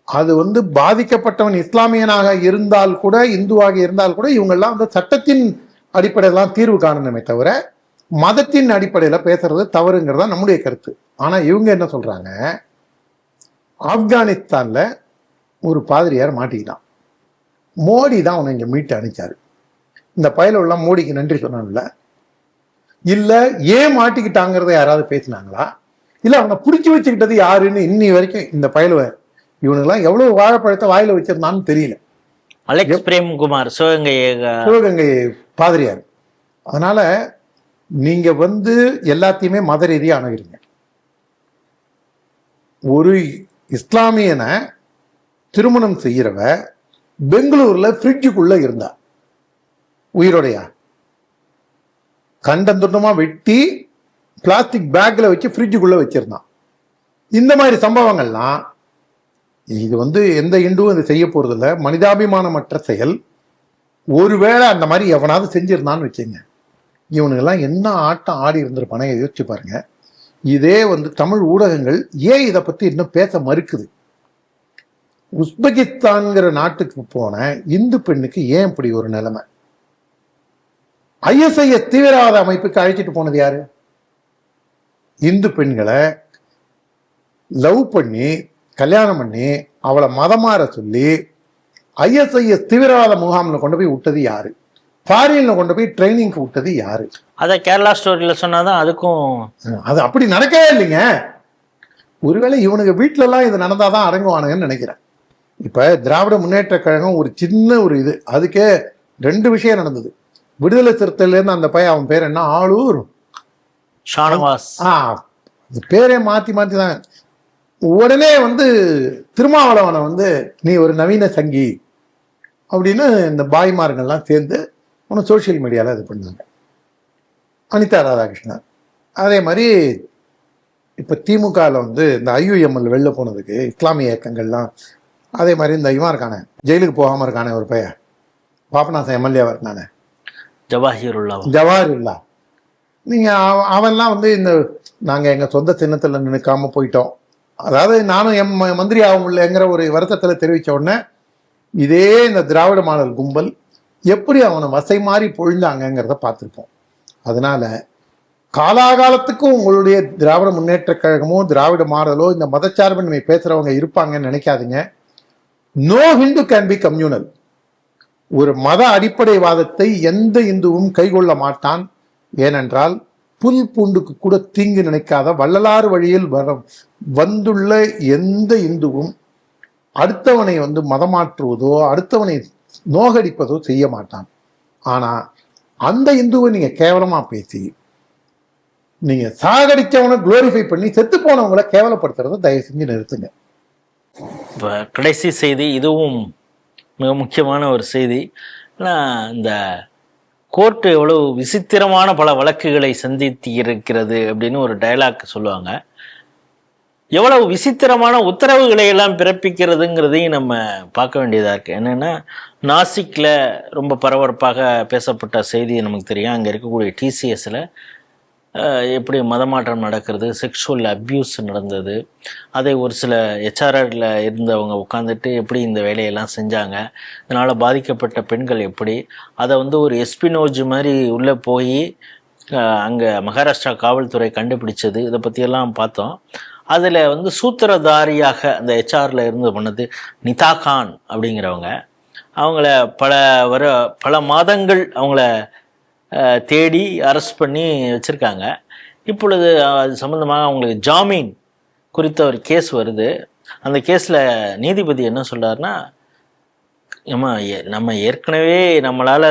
அது வந்து பாதிக்கப்பட்டவன் இஸ்லாமியனாக இருந்தால் கூட, இந்துவாக இருந்தால் கூட, இவங்கெல்லாம் வந்து சட்டத்தின் அடிப்படையிலாம் தீர்வு காணணுமே தவிர மதத்தின் அடிப்படையில் பேசுறது தவறுங்கிறதா நம்முடைய கருத்து. ஆனா இவங்க என்ன சொல்றாங்க, ஆப்கானிஸ்தான்ல ஒரு பாதிரியார் மாட்டிக்கிட்டான், மோடி தான் அவனை இங்க மீட்டு அனுப்பிச்சாரு. இந்த பயலெல்லாம் மோடிக்கு நன்றி சொன்னான்ல, இல்ல ஏன் மாட்டிக்கிட்டாங்கிறத யாராவது பேசினாங்களா, இல்ல அவனை பிடிச்சி வச்சுக்கிட்டது யாருன்னு இன்னி வரைக்கும் இந்த பயலுவ இவனுங்கெல்லாம் எவ்வளவு வாழைப்பழத்தை வாயில வச்சிருந்தான்னு தெரியல. அலெக்ஸ் பிரேம்குமார் சிவகங்கை பாதிரியார். அதனால நீங்க வந்து எல்லாத்தையுமே மத ரீதியா அணுகிறீங்க. ஒரு இஸ்லாமியனை திருமணம் செய்யறவ பெங்களூர்ல ஃப்ரிட்ஜுக்குள்ள இருந்தா, உயிரோடையா கண்டந்துண்டமா வெட்டி பிளாஸ்டிக் பேக்ல வச்சு ஃப்ரிட்ஜுக்குள்ள வச்சிருந்தான். இந்த மாதிரி சம்பவங்கள்லாம் இது வந்து எந்த இந்துவும் இதை செய்ய போறது இல்லை, மனிதாபிமானமற்ற செயல். ஒருவேளை அந்த மாதிரி எவனாவது செஞ்சிருந்தான்னு வச்சுங்க, இவனுங்கெல்லாம் என்ன ஆட்டம் ஆடி இருந்திருப்பானே யோசிச்சு பாருங்க. இதே வந்து தமிழ் ஊடகங்கள் ஏன் இதை பத்தி இன்னும் பேச மறுக்குது? உஸ்பெகிஸ்தான்கிற நாட்டுக்கு போன இந்து பெண்ணுக்கு ஏன் இப்படி ஒரு நிலைமை? ISIS தீவிரவாத அமைப்புக்கு அழைச்சிட்டு போனது யாரு? இந்து பெண்களை லவ் பண்ணி கல்யாணம் பண்ணி அவளை மதமாற சொல்லி ISIS தீவிரவாத முகாம்ல கொண்டு போய் விட்டது யாரு? ஃபாரின்ல கொண்டு போய் ட்ரைனிங்க்கு விட்டது யாரு? அதை கேரளா ஸ்டோரியில சொன்னாதான் அதுக்கும் அது அப்படி நடக்கவே இல்லைங்க. ஒருவேளை இவனுக்கு வீட்டுல எல்லாம் இது நடந்தாதான் அடங்குவானுங்கன்னு நினைக்கிறேன். இப்ப திராவிட முன்னேற்ற கழகம் ஒரு சின்ன ஒரு இது, அதுக்கே 2 விஷயம் நடந்தது. விடுதலை சிறுத்தையில இருந்து அந்த பையன், அவன் பேர் என்ன, ஆளூர் ஷானவாஸ், பேரே மாத்தி மாத்தி தான். உடனே வந்து திருமாவளவனை வந்து நீ ஒரு நவீன சங்கி அப்படின்னு இந்த பாய்மார்கள்லாம் சேர்ந்து அவனை சோசியல் மீடியாவில் இது பண்ணாங்க. அனிதா ராதாகிருஷ்ணன் அதே மாதிரி. இப்போ திமுகவில் வந்து இந்த IUML வெளில போனதுக்கு இஸ்லாமிய இயக்கங்கள்லாம், அதே மாதிரி இந்த இவன் இருக்கானே ஜெயிலுக்கு போகாமல் இருக்கானே ஒரு பையன், பாபநாசம் MLA-வா இருந்தானே ஜவாஹிருல்லா, நீங்கள் அவன்லாம் வந்து இந்த நாங்கள் எங்கள் சொந்த சின்னத்தில் நினைக்காம போயிட்டோம், அதாவது நானும் மந்திரி ஆக முடியலங்கிற ஒரு வருத்தத்தில் தெரிவித்த உடனே இதே இந்த திராவிட மாடல் கும்பல் எப்படி அவனை வசை மாறி பொழிந்தாங்கிறத பார்த்துருப்போம். அதனால காலாகாலத்துக்கும் உங்களுடைய திராவிட முன்னேற்ற கழகமோ திராவிட மாடலோ இந்த மதச்சார்பின்மை பேசுறவங்க இருப்பாங்கன்னு நினைக்காதீங்க. No Hindu can be communal. ஒரு மத அடிப்படைவாதத்தை எந்த இந்துவும் கைகொள்ள மாட்டான். ஏனென்றால் புல் பூண்டுக்கு கூட தீங்கு நினைக்காத வள்ளலார் வழியில் வந்துள்ள எந்த இந்துவும் அடுத்தவனை வந்து மதமாற்றுவதோ அடுத்தவனை நோகடிப்பதோ செய்ய மாட்டான். ஆனா அந்த இந்துவை நீங்க கேவலமா பேசி நீங்க சாகடிச்சவனை குளோரிஃபை பண்ணி செத்து போனவங்களை கேவலப்படுத்துறத தயவு செஞ்சு நிறுத்துங்க. கடைசி செய்தி, இதுவும் மிக முக்கியமான ஒரு செய்தி. இந்த கோர்ட்டு எவ்வளவு விசித்திரமான பல வழக்குகளை சந்தித்து இருக்கிறது அப்படின்னு ஒரு டயலாக் சொல்லுவாங்க. எவ்வளவு விசித்திரமான உத்தரவுகளை எல்லாம் பிறப்பிக்கிறதுங்கிறதையும் நம்ம பார்க்க வேண்டியதாக இருக்குது. என்னென்னா, நாசிக்கில் ரொம்ப பரபரப்பாக பேசப்பட்ட செய்தி நமக்கு தெரியும். அங்கே இருக்கக்கூடிய TCSல எப்படி மதமாற்றம் நடக்கிறது, செக்ஷுவல் அப்யூஸ் நடந்தது, அதை ஒரு சில HRL இருந்தவங்க உட்காந்துட்டு எப்படி இந்த வேலையெல்லாம் செஞ்சாங்க, இதனால் பாதிக்கப்பட்ட பெண்கள் எப்படி, அதை வந்து ஒரு எஸ்பினோஜ் மாதிரி உள்ளே போய் அங்கே மகாராஷ்டிரா காவல்துறை கண்டுபிடிச்சது, இதை பற்றியெல்லாம் பார்த்தோம். அதில் வந்து சூத்திரதாரியாக அந்த HRல இருந்து பண்ணது நிதா கான் அப்படிங்கிறவங்க. அவங்கள பல மாதங்கள் அவங்கள தேடி அரெஸ்ட் பண்ணி வச்சுருக்காங்க. இப்பொழுது அது சம்மந்தமாக அவங்களுக்கு ஜாமீன் குறித்த ஒரு கேஸ் வருது. அந்த கேஸில் நீதிபதி என்ன சொல்கிறாருன்னா, நம்ம ஏற்கனவே நம்மளால்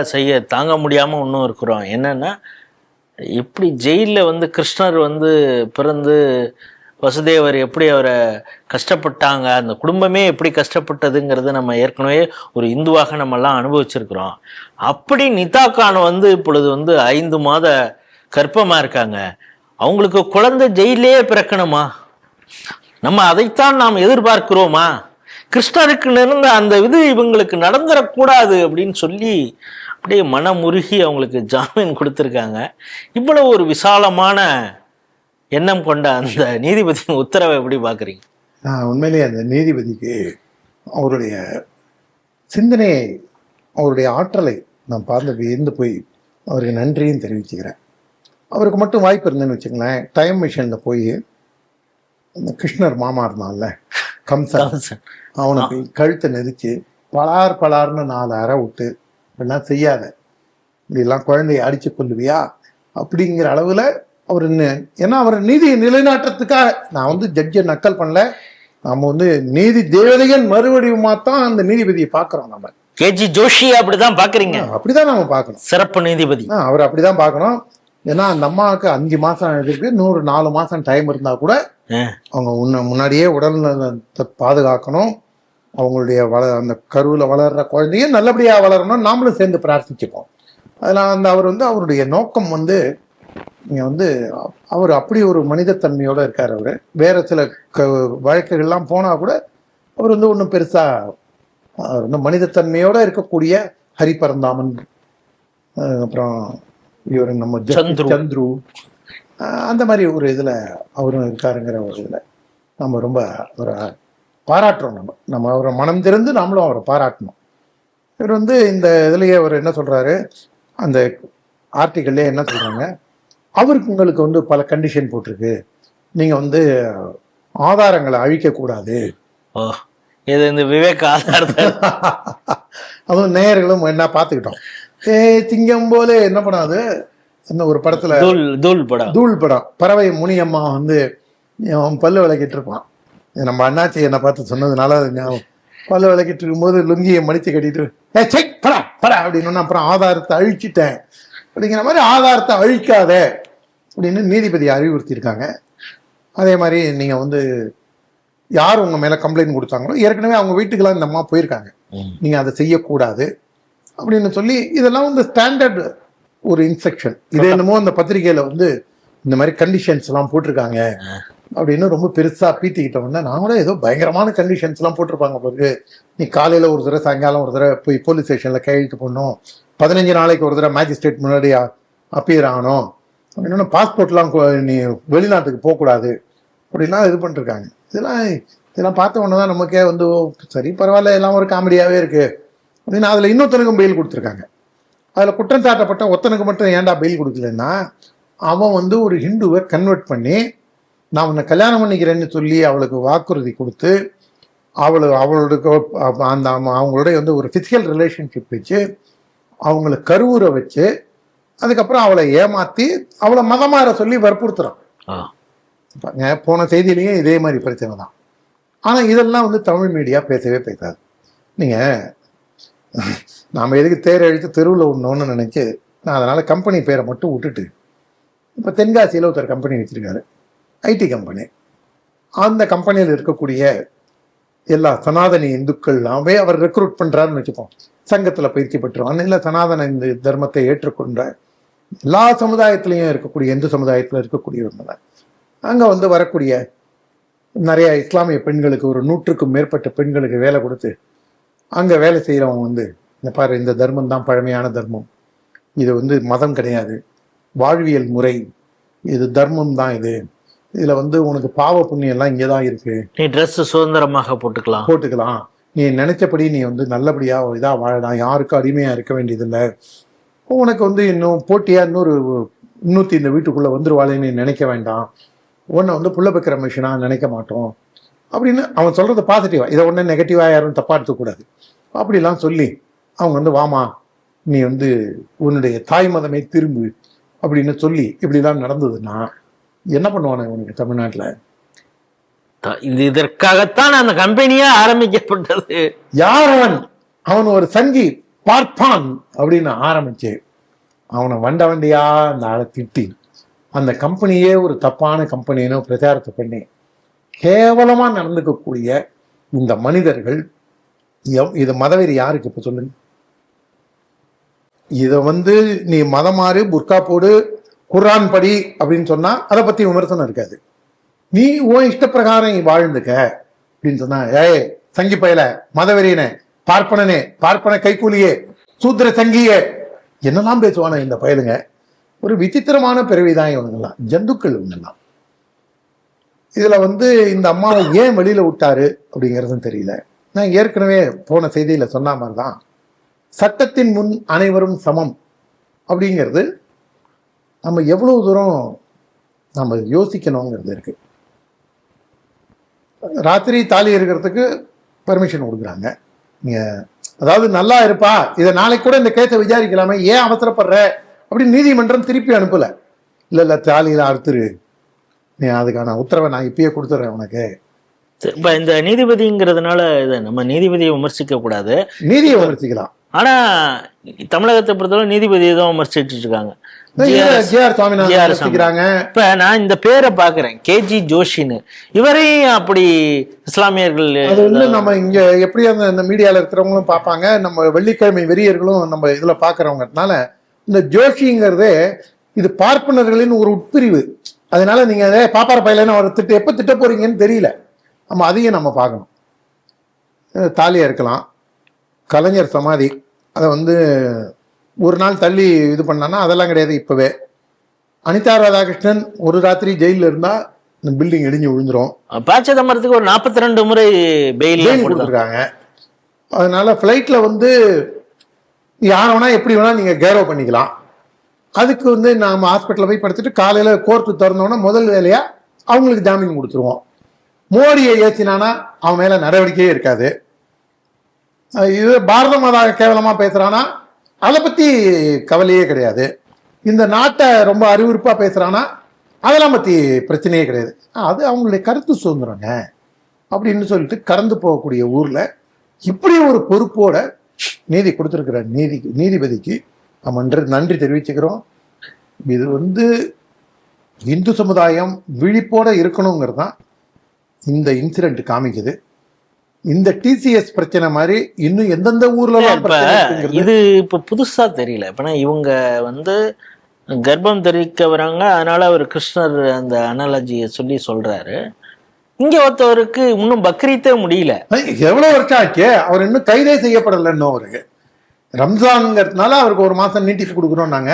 தாங்க முடியாமல் இன்னும் இருக்கிறோம். என்னென்னா, எப்படி ஜெயிலில் வந்து கிருஷ்ணர் வந்து பிறந்து வசுதேவர் எப்படி அவரை கஷ்டப்பட்டாங்க, அந்த குடும்பமே எப்படி கஷ்டப்பட்டதுங்கிறது நம்ம ஏற்கனவே ஒரு இந்துவாக நம்மெல்லாம் அனுபவிச்சிருக்கிறோம். அப்படி நிதா கான் வந்து இப்பொழுது வந்து 5 மாத கர்ப்பமாக இருக்காங்க. அவங்களுக்கு குழந்தை ஜெயிலே பிறக்கணுமா? நம்ம அதைத்தான் நாம் எதிர்பார்க்கிறோமா? கிருஷ்ணருக்கு இருந்த அந்த இது இவங்களுக்கு நடந்துடக்கூடாது அப்படின்னு சொல்லி அப்படியே மனமுருகி அவங்களுக்கு ஜாமீன் கொடுத்துருக்காங்க. இவ்வளவு ஒரு விசாலமான எண்ணம் கொண்ட அந்த நீதிபதியின் உத்தரவை எப்படி பார்க்குறீங்க? உண்மையிலேயே அந்த நீதிபதிக்கு அவருடைய சிந்தனையை, அவருடைய ஆற்றலை நான் பார்த்து வியந்து போய் அவருக்கு நன்றியும் தெரிவிச்சுக்கிறேன். அவருக்கு மட்டும் வாய்ப்பு இருந்தேன்னு வச்சுங்களேன், டைம் மிஷினில் போய் அந்த கிருஷ்ணர் மாமா இருந்தான்ல கம்சன், அவனுக்கு கழுத்தை நெரிச்சு பலார்னு 4 அறை விட்டு, இப்படிலாம் செய்யாத, இப்படிலாம் குழந்தைய அடிச்சு கொள்ளுவியா அப்படிங்கிற அளவில் அவர் ஏன்னா அவர் நீதி நிலைநாட்டுறதுக்காக, நான் வந்து ஜட்ஜை நக்கல் பண்ணல, நம்ம வந்து நீதி தேவதைகள் மறுவடிவமாத்தான் அந்த நீதிபதியை பார்க்குறோம். நம்ம கேஜி ஜோஷி அப்படிதான் பாக்குறீங்க? அப்படிதான் நம்ம பார்க்கணும். சிறப்பு நீதிபதி அவர் அப்படிதான் பார்க்கணும். ஏன்னா அந்த அம்மாவுக்கு 5 மாசம் இருக்கு, 4 மாசம் டைம் இருந்தா கூட அவங்க முன்னாடியே உடல் நலத்தை பாதுகாக்கணும். அவங்களுடைய அந்த கருவில் வளர்ற குழந்தைய நல்லபடியா வளரணும், நாமளும் சேர்ந்து பிரார்த்திச்சுப்போம். அதெல்லாம் அவர் வந்து அவருடைய நோக்கம் வந்து நீங்க வந்து அவர் அப்படி ஒரு மனிதத்தன்மையோட இருக்கார். அவரு வேற சில வழக்குகள்லாம் போனா கூட அவர் வந்து ஒன்றும் பெருசா வந்து மனிதத்தன்மையோட இருக்கக்கூடிய ஹரிபரந்தாமன், அப்புறம் இவர் நம்ம சந்துரு, அந்த மாதிரி ஒரு இதுல அவரும் இருக்காருங்கிற ஒரு இதுல நம்ம ரொம்ப அவரை பாராட்டுறோம். நம்ம அவரை மனம் திறந்து நாமளும் அவரை பாராட்டணும். இவர் வந்து இந்த இதுலயே அவர் என்ன சொல்றாரு, அந்த ஆர்டிக்கல்லே என்ன சொல்றாங்க, அவருக்கு உங்களுக்கு வந்து பல கண்டிஷன் போட்டிருக்கு, நீங்க வந்து ஆதாரங்களை அழிக்க கூடாது. இது இந்த விவேக் ஆதாரத்தை அதுவும் நேயர்களும் என்ன பார்த்துக்கிட்டோம். திங்கம் போல என்ன பண்ணாது, இந்த ஒரு படத்துல தூள் படம் பறவை முனியம்மா வந்து அவன் பல்லு விளக்கிட்டு இருப்பான். நம்ம அண்ணாச்சி என்னை பார்த்து சொன்னதுனால பல்லு விளக்கிட்டு இருக்கும்போது லுங்கியை மடித்து கட்டிட்டு படா அப்படின்னு, அப்புறம் ஆதாரத்தை அழிச்சிட்டேன் அப்படிங்கிற மாதிரி, ஆதாரத்தை அழிக்காத அப்படின்னு நீதிபதி அறிவுறுத்தியிருக்காங்க. அதே மாதிரி நீங்கள் வந்து யார் உங்கள் மேலே கம்ப்ளைண்ட் கொடுத்தாங்களோ, ஏற்கனவே அவங்க வீட்டுக்கெல்லாம் இந்த அம்மா போயிருக்காங்க, நீங்கள் அதை செய்யக்கூடாது அப்படின்னு சொல்லி, இதெல்லாம் வந்து ஸ்டாண்டர்ட் ஒரு இன்ஸ்ட்ரக்ஷன். இது என்னமோ அந்த பத்திரிகையில் வந்து இந்த மாதிரி கண்டிஷன்ஸ் எல்லாம் போட்டிருக்காங்க அப்படின்னு ரொம்ப பெருசாக பீத்திக்கிட்டோம்னா, நான் கூட ஏதோ பயங்கரமான கண்டிஷன்ஸ்லாம் போட்டிருப்பாங்க பிறகு, நீ காலையில் ஒரு தடவை சாயங்காலம் ஒரு தடவை போய் போலீஸ் ஸ்டேஷனில் கையெழுத்து போடணும், 15 நாளைக்கு ஒரு தடவை மேஜிஸ்ட்ரேட் முன்னாடி அப்பியர் ஆகணும் அப்படின்னா, பாஸ்போர்ட்லாம் நீ வெளிநாட்டுக்கு போகக்கூடாது அப்படின்லாம் இது பண்ணிருக்காங்க. இதெல்லாம் பார்த்த உடனே தான் நமக்கே வந்து சரி பரவாயில்ல, எல்லாம் ஒரு காமெடியாகவே இருக்குது அப்படின்னு. அதில் இன்னொருத்தனுக்கும் பெயில் கொடுத்துருக்காங்க. அதில் குற்றம் சாட்டப்பட்ட ஒருத்தனுக்கு மட்டும் ஏன்டா பெயில் கொடுக்கலன்னா, அவன் வந்து ஒரு ஹிந்துவை கன்வெர்ட் பண்ணி நான் உன்னை கல்யாணம் பண்ணிக்கிறேன்னு சொல்லி அவளுக்கு வாக்குறுதி கொடுத்து, அவளுக்கு அந்த அவங்களுடைய வந்து ஒரு ஃபிசிக்கல் ரிலேஷன்ஷிப் வச்சு அவங்கள கருவுரை வச்சு, அதுக்கப்புறம் அவளை ஏமாற்றி அவளை மதமாற சொல்லி வற்புறுத்துறான். போன செய்தியிலையும் இதே மாதிரி பிரச்சனை தான். ஆனால் இதெல்லாம் வந்து தமிழ் மீடியா பேசவே பேசாது. நீங்கள் நாம் எதுக்கு தேர் அழித்து தெருவில் விடணும்னு நினச்சி, நான் அதனால் கம்பெனி பேரை மட்டும் விட்டுட்டு, இப்போ தென்காசியில் ஒருத்தர் கம்பெனி வச்சுருக்காரு, ஐடி கம்பெனி. அந்த கம்பெனியில் இருக்கக்கூடிய எல்லா சனாதனி இந்துக்கள்லாமே அவர் ரெக்ரூட் பண்ணுறாருன்னு வச்சுப்போம். சங்கத்தில் பயிற்சி பெற்றுவான், இல்லை சனாதன இந்த தர்மத்தை ஏற்றுக்கொண்ட எல்லா சமுதாயத்திலையும் இருக்கக்கூடிய, எந்த சமுதாயத்தில் இருக்கக்கூடியவங்க அங்கே வந்து வரக்கூடிய நிறைய இஸ்லாமிய பெண்களுக்கு, ஒரு 100க்கும் மேற்பட்ட பெண்களுக்கு வேலை கொடுத்து, அங்கே வேலை செய்கிறவங்க வந்து இந்த பாரு, இந்த தர்மம் தான் பழமையான தர்மம், இது வந்து மதம் கிடையாது, வாழ்வியல் முறை, இது தர்மம் தான், இதில் வந்து உனக்கு பாவ புண்ணியம் எல்லாம் இங்கே தான் இருக்குது, நீ ட்ரெஸ் சுதந்திரமாக போட்டுக்கலாம், நீ நினைச்சபடி நீ வந்து நல்லபடியாக இதாக வாழலாம், யாருக்கும் அடிமையாக இருக்க வேண்டியதில்லை, உனக்கு வந்து இன்னும் போட்டியாக இன்னொருத்தி இந்த வீட்டுக்குள்ளே வந்துருவாளேன்னு நீ நினைக்க வேண்டாம், உன்னை வந்து புள்ள வைக்கிற மிஷினாக நினைக்க மாட்டோம் அப்படின்னு அவன் சொல்கிறது பாசிட்டிவாக. இதை ஒன்று நெகட்டிவாக யாரும் தப்பாக எடுத்துக்கூடாது. அப்படிலாம் சொல்லி அவங்க வந்து வாமா, நீ வந்து உன்னுடைய தாய் மதமே திரும்பு அப்படின்னு சொல்லி இப்படிலாம் நடந்ததுன்னா என்ன பண்ணுவானு உனக்கு தமிழ்நாட்டில்? இதற்காகத்தான் அந்த கம்பெனியே ஆரம்பிக்கப்பட்டது. யார் அவன் ஒரு சங்கி பார்ப்பான் அப்படின்னு ஆரம்பிச்சு அவனை வண்டியா அந்த ஆளை திட்டி, அந்த கம்பெனியே ஒரு தப்பான கம்பெனின்னு பிரச்சாரத்தை பண்ணி கேவலமா நடந்துக்கக்கூடிய இந்த மனிதர்கள், இது மதவெறி யாருக்கு இப்ப சொல்லுங்க? இதை வந்து நீ மதம் மாறு, புர்கா போடு, குர்ஆன் படி அப்படின்னு சொன்னா அதை பத்தி விமர்சனம் இருக்காது. நீ உன் இஷ்ட பிரகாரம் வாழ்ந்துக்க அப்படின்னு சொன்னா, ஏய் சங்கி பயல, மதவெறியனே, பார்ப்பனனே, பார்ப்பன கைக்கூலியே, சூத்திர சங்கியே, என்னெல்லாம் பேசுவானே இந்த பயலுங்க. ஒரு விசித்திரமான பிறவிதான் இவனுங்கெல்லாம், ஜந்துக்கள் இவங்கெல்லாம். இதுல வந்து இந்த அம்மாவை ஏன் வெளியில விட்டாரு அப்படிங்கிறதும் தெரியல. நான் ஏற்கனவே போன செய்தியில் சொன்ன மாதிரி தான், சட்டத்தின் முன் அனைவரும் சமம் அப்படிங்கிறது நம்ம எவ்வளவு தூரம் நம்ம யோசிக்கணுங்கிறது இருக்கு. ராத்திரி தாலி இருக்கிறதுக்கு பர்மிஷன் கொடுக்குறாங்க. நீங்க அதாவது நல்லா இருப்பா, இதை நாளைக்கு கூட இந்த கேஸை விசாரிக்கலாமே, ஏன் அவசரப்படுற அப்படின்னு நீதிமன்றம் திருப்பி அனுப்பல. இல்ல தாலியில அறுத்துரு, நீ அதுக்கான உத்தரவை நான் இப்பயே கொடுத்துட்றேன் உனக்கு. இப்ப இந்த நீதிபதிங்கிறதுனால இதை நம்ம நீதிபதியை விமர்சிக்க கூடாது, நீதியை விமர்சிக்கலாம். ஆனா தமிழகத்தை பொறுத்தவரை நீதிபதியை தான் விமர்சிச்சுட்டு இருக்காங்க. இப்ப நான் இந்த பேரை பாக்குறேன், கேஜி ஜோஷின்னு. இவரையும் அப்படி இஸ்லாமியர்கள் அது வந்து நம்ம இங்க எப்படி அந்த மீடியால இருக்கிறவங்களும் பார்ப்பாங்க, நம்ம வெள்ளிக்கிழமை வெறியர்களும் நம்ம இதுல பாக்குறவங்கனால இந்த ஜோஷிங்கிறதே இது பார்ப்பனர்களின் ஒரு உட்பிரிவு. அதனால நீங்க பாப்பார பையலன்னு அவர் எப்ப திட்ட போறீங்கன்னு தெரியல. நம்ம அதையும் நம்ம பார்க்கணும். தாலியா இருக்கலாம், கலைஞர் சமாதி அதை வந்து ஒரு நாள் தள்ளி இது பண்ணான்னா அதெல்லாம் கிடையாது. இப்பவே அனிதா ராதாகிருஷ்ணன் ஒரு ராத்திரி ஜெயிலில் இருந்தா இந்த பில்டிங் இடிஞ்சு விழுந்துரும். ப. சிதம்பரத்துக்கு ஒரு 42 முறை பெயில் கொடுத்துருக்காங்க. அதனால ஃப்ளைட்ல வந்து யாரை வேணா எப்படி வேணா நீங்க கேரோ பண்ணிக்கலாம். அதுக்கு வந்து நாம ஹாஸ்பிட்டலில் போய் படுத்துட்டு காலையில கோர்ட்டு திறந்தோன்னா முதல் வேலையா அவங்களுக்கு ஜாமீன் கொடுத்துருவோம். மோடியை ஏற்றினானா அவன் மேல நடவடிக்கையே இருக்காது. இது பாரத மாதா கேவலமா பேசுறானா அதை பத்தி கவலையே கிடையாது. இந்த நாட்டை ரொம்ப அறிவுறுப்பா பேசுறானா அதெல்லாம் பத்தி பிரச்சனையே கிடையாது. அது அவங்களுடைய கருத்து சுதந்திரங்க அப்படின்னு சொல்லிட்டு கடந்து போகக்கூடிய ஊர்ல இப்படி ஒரு பொறுப்போட நீதி கொடுத்திருக்கிற நீதிபதிக்கு நம்ம நன்றி தெரிவிச்சுக்கிறோம். இது வந்து இந்து சமுதாயம் விழிப்போட இருக்கணுங்கிறது தான் இந்த இன்சிடென்ட் காமிக்குது. இந்த டிசிஎஸ் பிரச்சனை மாதிரி இன்னும் எந்தெந்த ஊர்ல இது இப்ப புதுசா தெரியல. இப்ப இவங்க வந்து கர்ப்பம் தெரிவிக்க வராங்க, அதனால அவர் கிருஷ்ணர் அந்த அனாலஜியை சொல்றாரு. இங்க ஒருத்தவருக்கு இன்னும் பக்ரீத்தே முடியல. எவ்வளவு வருஷம் ஆச்சு, அவர் இன்னும் கைதே செய்யப்படல. இன்னும் அவருக்கு ரம்ஜான்ங்கிறதுனால அவருக்கு ஒரு மாசம் நீட்டிப்பு கொடுக்குறோம் நாங்க.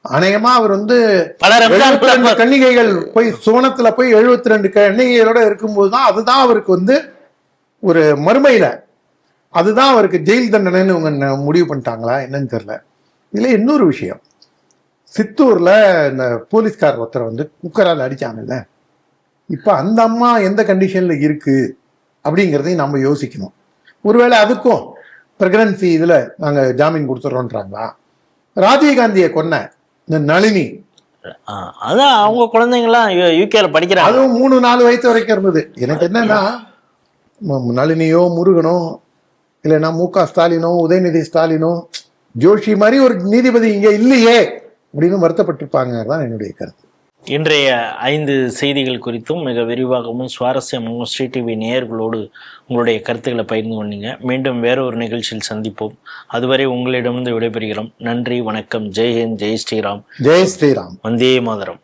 அநேகமா அவர் வந்து பல 72 கன்னிகைகள் போய் சுவனத்துல போய் 72 கன்னிகைகளோட இருக்கும்போது தான் அதுதான் அவருக்கு வந்து ஒரு மறுமையில அதுதான் அவருக்கு ஜெயில் தண்டனைன்னு இவங்க முடிவு பண்ணிட்டாங்களா என்னன்னு தெரியல. இதுல இன்னொரு விஷயம், சித்தூர்ல இந்த போலீஸ்கார் ஒருத்தரை வந்து குக்கரால் அடிச்சாங்கல்ல, இப்ப அந்த அம்மா எந்த கண்டிஷன்ல இருக்கு அப்படிங்கிறதையும் நம்ம யோசிக்கணும். ஒருவேளை அதுக்கும் பிரெக்னன்சி இதுல நாங்க ஜாமீன் கொடுத்துறோன்றாங்களா? ராஜீவ்காந்தியை கொன்ன இந்த நளினி, அதான் அவங்க குழந்தைங்களாம் யூகேல படிக்கிறாங்க, அதுவும் 3-4 வயசு வரைக்கும் இருந்தது. எனக்கு என்னன்னா நளினியோ முருகனோ இல்லைன்னா MK ஸ்டாலினோ உதயநிதி ஸ்டாலினோ ஜோஷி மாதிரி ஒரு நீதிபதி இங்க இல்லையே அப்படின்னு வருத்தப்பட்டிருப்பாங்க தான் என்னுடைய கருத்து. இன்றைய 5 செய்திகள் குறித்தும் மிக விரிவாகவும் சுவாரஸ்யமாகவும் ஸ்ரீ டிவி நேயர்களோடு உங்களுடைய கருத்துக்களை பகிர்ந்து கொண்டீங்க. மீண்டும் வேறொரு நிகழ்ச்சியில் சந்திப்போம். அதுவரை உங்களிடமிருந்து விடைபெறுகிறோம். நன்றி, வணக்கம். ஜெய் ஹிந்த், ஜெய் ஸ்ரீராம். ஜெய் ஸ்ரீராம். வந்தே மாதரம்.